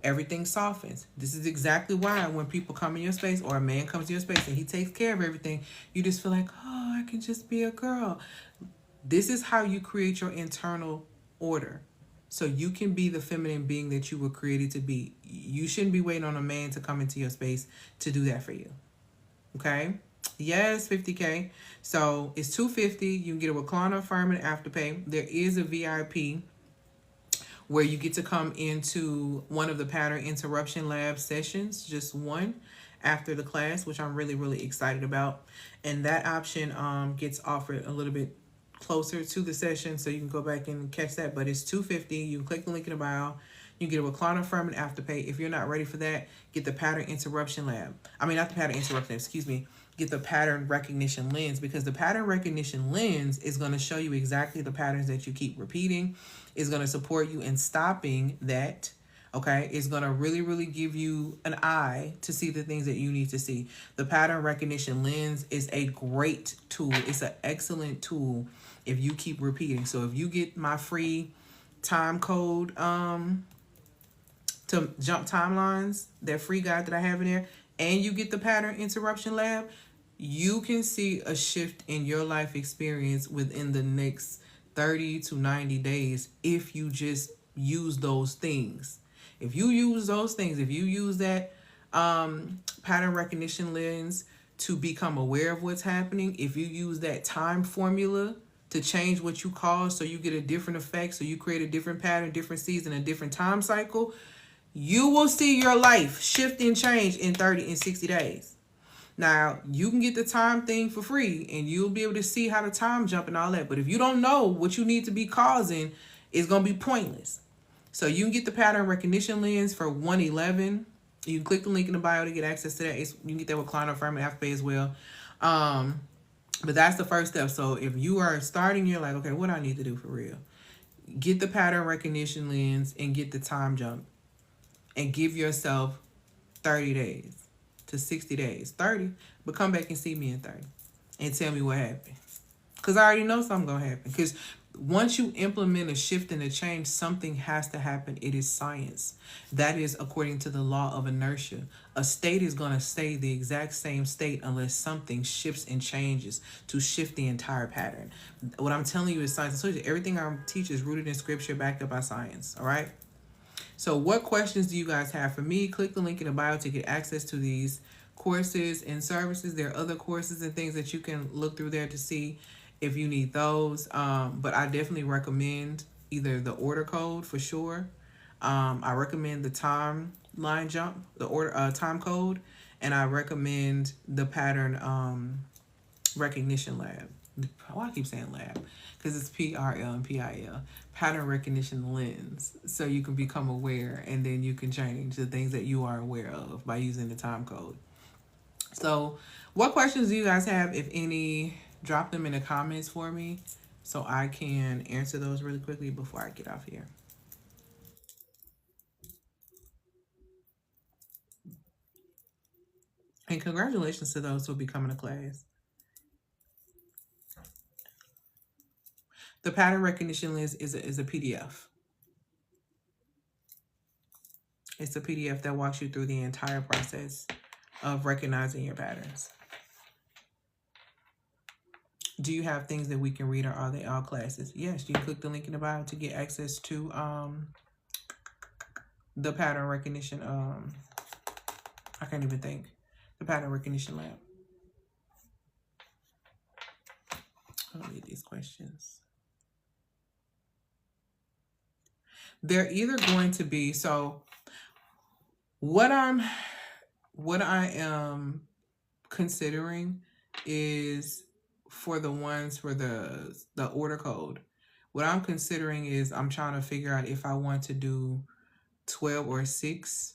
Everything softens. This is exactly why when people come in your space or a man comes in your space and he takes care of everything, you just feel like, oh, I can just be a girl. This is how you create your internal order. So you can be the feminine being that you were created to be. You shouldn't be waiting on a man to come into your space to do that for you. Okay? Yes, 50K. So it's 250. You can get a recliner, affirm, and afterpay. There is a VIP where you get to come into one of the pattern interruption lab sessions, just one after the class, which I'm really, really excited about. And that option gets offered a little bit closer to the session, so you can go back and catch that. But it's 250. You can click the link in the bio. You get a recliner, firm, and afterpay. If you're not ready for that, get the pattern interruption lab. I mean, not the pattern interruption, excuse me. Get the pattern recognition lens, because the pattern recognition lens is going to show you exactly the patterns that you keep repeating. It's going to support you in stopping that. Okay, it's going to really, really give you an eye to see the things that you need to see. The pattern recognition lens is a great tool. It's an excellent tool if you keep repeating. So if you get my free time code to jump timelines, that free guide that I have in there, and you get the pattern interruption lab, you can see a shift in your life experience within the next 30 to 90 days if you just use those things. If you use those things, if you use that pattern recognition lens to become aware of what's happening, if you use that time formula to change what you cause so you get a different effect, so you create a different pattern, different season, a different time cycle, you will see your life shift and change in 30 and 60 days. Now, you can get the time thing for free and you'll be able to see how the time jump and all that. But if you don't know what you need to be causing, it's going to be pointless. So you can get the pattern recognition lens for $111. You can click the link in the bio to get access to that. You can get that with client affirm and afterpay as well. But that's the first step. So if you are starting, you're like, okay, what do I need to do for real? Get the pattern recognition lens and get the time jump. And give yourself 30 days to 60 days. 30, but come back and see me in 30 and tell me what happened. Because I already know something's going to happen. Because once you implement a shift and a change, something has to happen. It is science. That is according to the law of inertia. A state is going to stay the exact same state unless something shifts and changes to shift the entire pattern. What I'm telling you is science. Everything I teach is rooted in scripture, backed up by science. All right? So what questions do you guys have for me? Click the link in the bio to get access to these courses and services. There are other courses and things that you can look through there to see if you need those. But I definitely recommend either the order code for sure. I recommend the timeline jump, the order time code, and I recommend the pattern recognition lab. Why I keep saying lab? Because it's PRL and PIL, pattern recognition lens. So you can become aware and then you can change the things that you are aware of by using the time code. So what questions do you guys have? If any, drop them in the comments for me so I can answer those really quickly before I get off here. And congratulations to those who will be coming to class. The pattern recognition lens is a PDF. It's a PDF that walks you through the entire process of recognizing your patterns. Do you have things that we can read, or are they all classes? Yes, you can click the link in the bio to get access to the pattern recognition. I can't even think. The pattern recognition lab. I'll read these questions. They're either going to be, so what I am considering is for the ones for the order code. What I'm considering is I'm trying to figure out if I want to do 12 or 6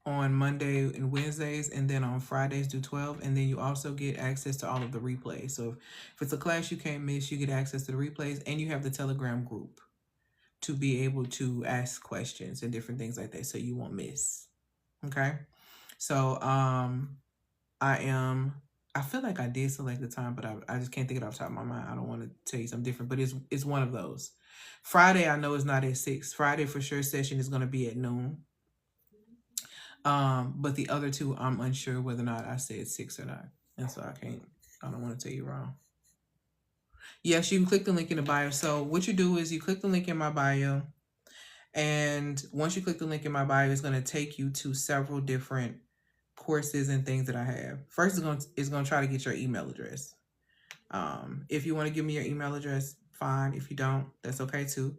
on Monday and Wednesdays, and then on Fridays do 12, and then you also get access to all of the replays. So if it's a class you can't miss, you get access to the replays, and you have the Telegram group to be able to ask questions and different things like that, so you won't miss. Okay, so I feel like I did select the time, but I just can't think it off the top of my mind. I don't want to tell you something different, but it's one of those. Friday I know is not at 6. Friday for sure session is going to be at noon. But the other two, I'm unsure whether or not I said 6 or not. And so I don't want to tell you wrong. Yes, you can click the link in the bio. So what you do is you click the link in my bio. And once you click the link in my bio, it's going to take you to several different courses and things that I have. First, it's going to try to get your email address. If you want to give me your email address, fine. If you don't, that's okay too.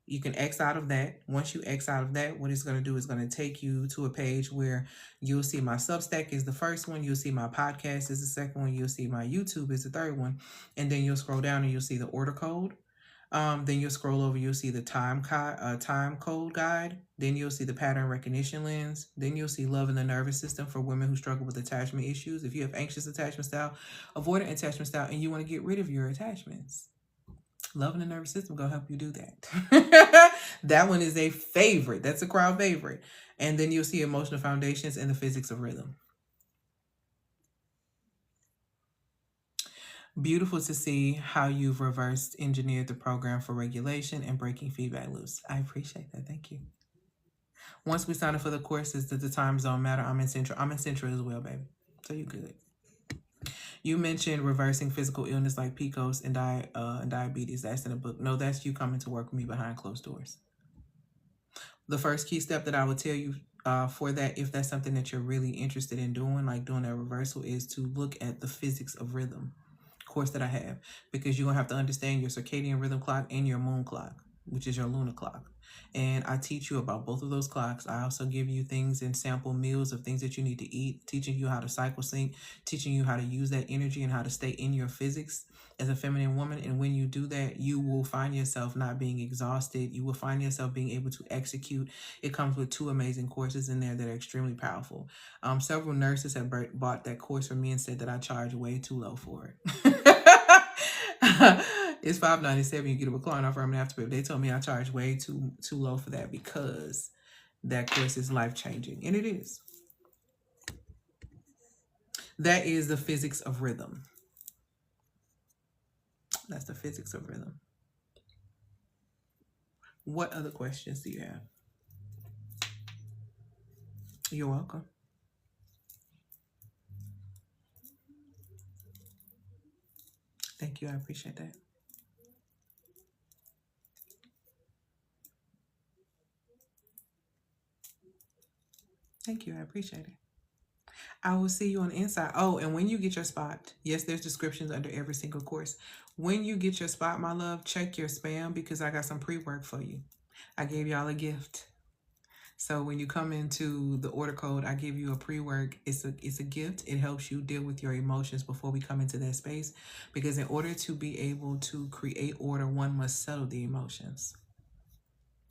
You can X out of that. Once you X out of that, what it's going to do is going to take you to a page where you'll see my Substack is the first one. You'll see my podcast is the second one. You'll see my YouTube is the third one. And then you'll scroll down and you'll see the order code. Then you'll scroll over, you'll see the time code guide. Then you'll see the pattern recognition lens. Then you'll see love in the nervous system for women who struggle with attachment issues. If you have anxious attachment style, avoidant attachment style, and you want to get rid of your attachments, love in the nervous system gonna help you do that. That one is a favorite. That's a crowd favorite. And then you'll see emotional foundations and the physics of rhythm. Beautiful to see how you've reversed engineered the program for regulation and breaking feedback loops. I appreciate that. Thank you. Once we sign up for the courses, does the time zone matter? I'm in Central. I'm in Central as well, baby. So you good. You mentioned reversing physical illness like PCOS and diabetes. That's in the book. No, that's you coming to work with me behind closed doors. The first key step that I would tell you for that, if that's something that you're really interested in doing, like doing a reversal, is to look at the physics of rhythm course that I have, because you're gonna have to understand your circadian rhythm clock and your moon clock, which is your lunar clock. And I teach you about both of those clocks. I also give you things and sample meals of things that you need to eat, teaching you how to cycle sync, teaching you how to use that energy and how to stay in your physics as a feminine woman. And when you do that, you will find yourself not being exhausted. You will find yourself being able to execute. It comes with 2 amazing courses in there that are extremely powerful. Several nurses have bought that course from me and said that I charge way too low for it. It's $5.97. You get a recline offer. I'm gonna have to pay. They told me I charge way too low for that because that course is life changing, and it is. That is the physics of rhythm. That's the physics of rhythm. What other questions do you have? You're welcome. Thank you. I appreciate that. Thank you. I appreciate it. I will see you on the inside. Oh, and when you get your spot, yes, there's descriptions under every single course. When you get your spot, my love, check your spam because I got some pre-work for you. I gave y'all a gift. So when you come into the order code, I give you a pre-work. It's a gift. It helps you deal with your emotions before we come into that space. Because in order to be able to create order, one must settle the emotions.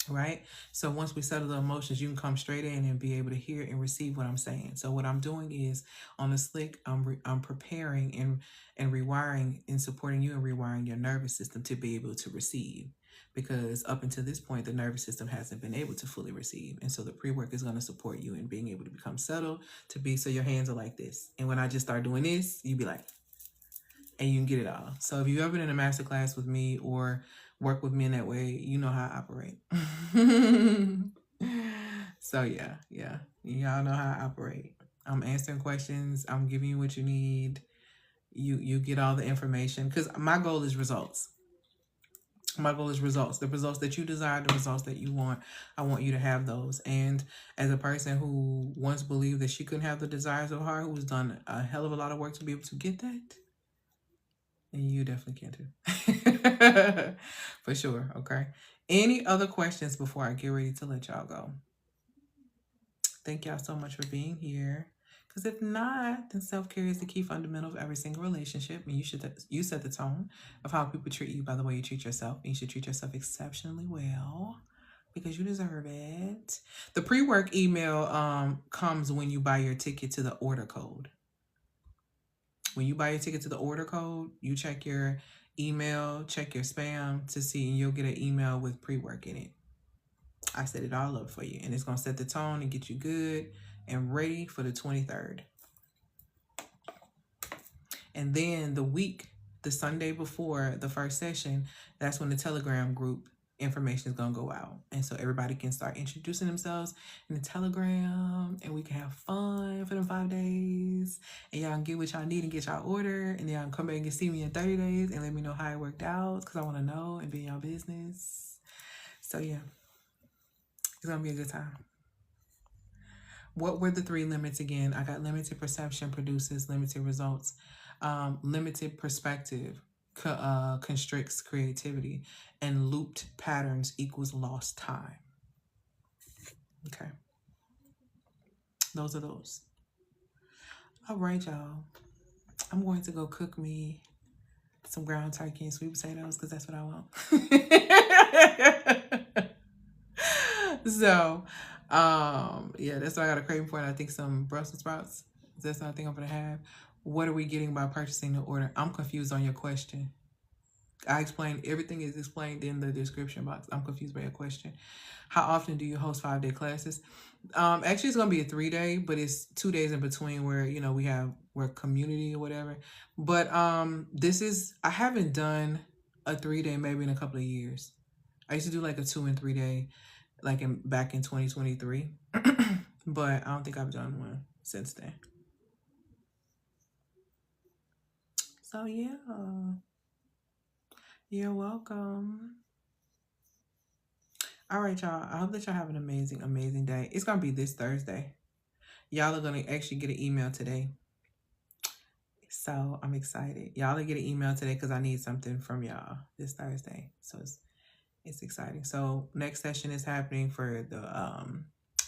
Right? So once we settle the emotions, you can come straight in and be able to hear and receive what I'm saying. So what I'm doing is on the slick, I'm preparing and rewiring and supporting you and rewiring your nervous system to be able to receive. Because up until this point, the nervous system hasn't been able to fully receive. And so the pre-work is going to support you in being able to become settled, so your hands are like this. And when I just start doing this, you be like, and you can get it all. So if you've ever been in a master class with me or work with me in that way, you know how I operate. So yeah, y'all know how I operate. I'm answering questions. I'm giving you what you need. You get all the information because my goal is results. My goal is results. The results that you desire, the results that you want. I want you to have those. And as a person who once believed that she couldn't have the desires of her heart, who's done a hell of a lot of work to be able to get that, and you definitely can too. For sure. Okay. Any other questions before I get ready to let y'all go? Thank y'all so much for being here. Because if not, then self-care is the key fundamental of every single relationship. And you set the tone of how people treat you by the way you treat yourself. And you should treat yourself exceptionally well because you deserve it. The pre-work email comes when you buy your ticket to the order code. When you buy your ticket to the order code, you check your email, check your spam to see, and you'll get an email with pre-work in it. I set it all up for you, and it's going to set the tone and get you good and ready for the 23rd. And then the Sunday before the first session, that's when the Telegram group information is going to go out. And so everybody can start introducing themselves in the Telegram, and we can have fun for the 5 days. And y'all can get what y'all need and get y'all order. And then y'all can come back and see me in 30 days and let me know how it worked out, because I want to know and be in y'all business. So yeah, it's going to be a good time. What were the 3 limits again? I got limited perception produces limited results. Limited perspective constricts creativity, and looped patterns equals lost time. Okay. Those are those. All right, y'all. I'm going to go cook me some ground turkey and sweet potatoes, because that's what I want. So, yeah, that's what I got a craving for. And I think some Brussels sprouts. That's what I think I'm going to have. What are we getting by purchasing the order? I'm confused on your question. I explained, everything is explained in the description box. I'm confused by your question. How often do you host 5-day classes? Actually, it's going to be a 3-day, but it's 2 days in between where, you know, we're community or whatever. But I haven't done a 3-day maybe in a couple of years. I used to do like a 2 and 3 day, like back in 2023. But I don't think I've done one since then. So yeah, you're welcome. All right, y'all. I hope that y'all have an amazing, amazing day. It's going to be this Thursday. Y'all are going to actually get an email today. So I'm excited. Y'all will get an email today because I need something from y'all this Thursday. So it's exciting. So next session is happening for the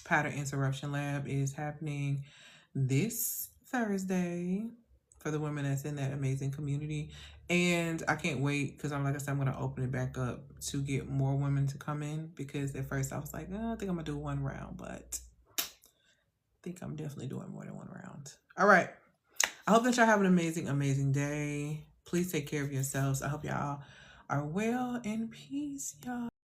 pattern interruption lab is happening this Thursday for the women that's in that amazing community. And I can't wait, because like I said, I'm going to open it back up to get more women to come in, because at first I was like, oh, I think I'm going to do 1 round, but I think I'm definitely doing more than 1 round. All right. I hope that y'all have an amazing, amazing day. Please take care of yourselves. I hope y'all are well, and peace, y'all.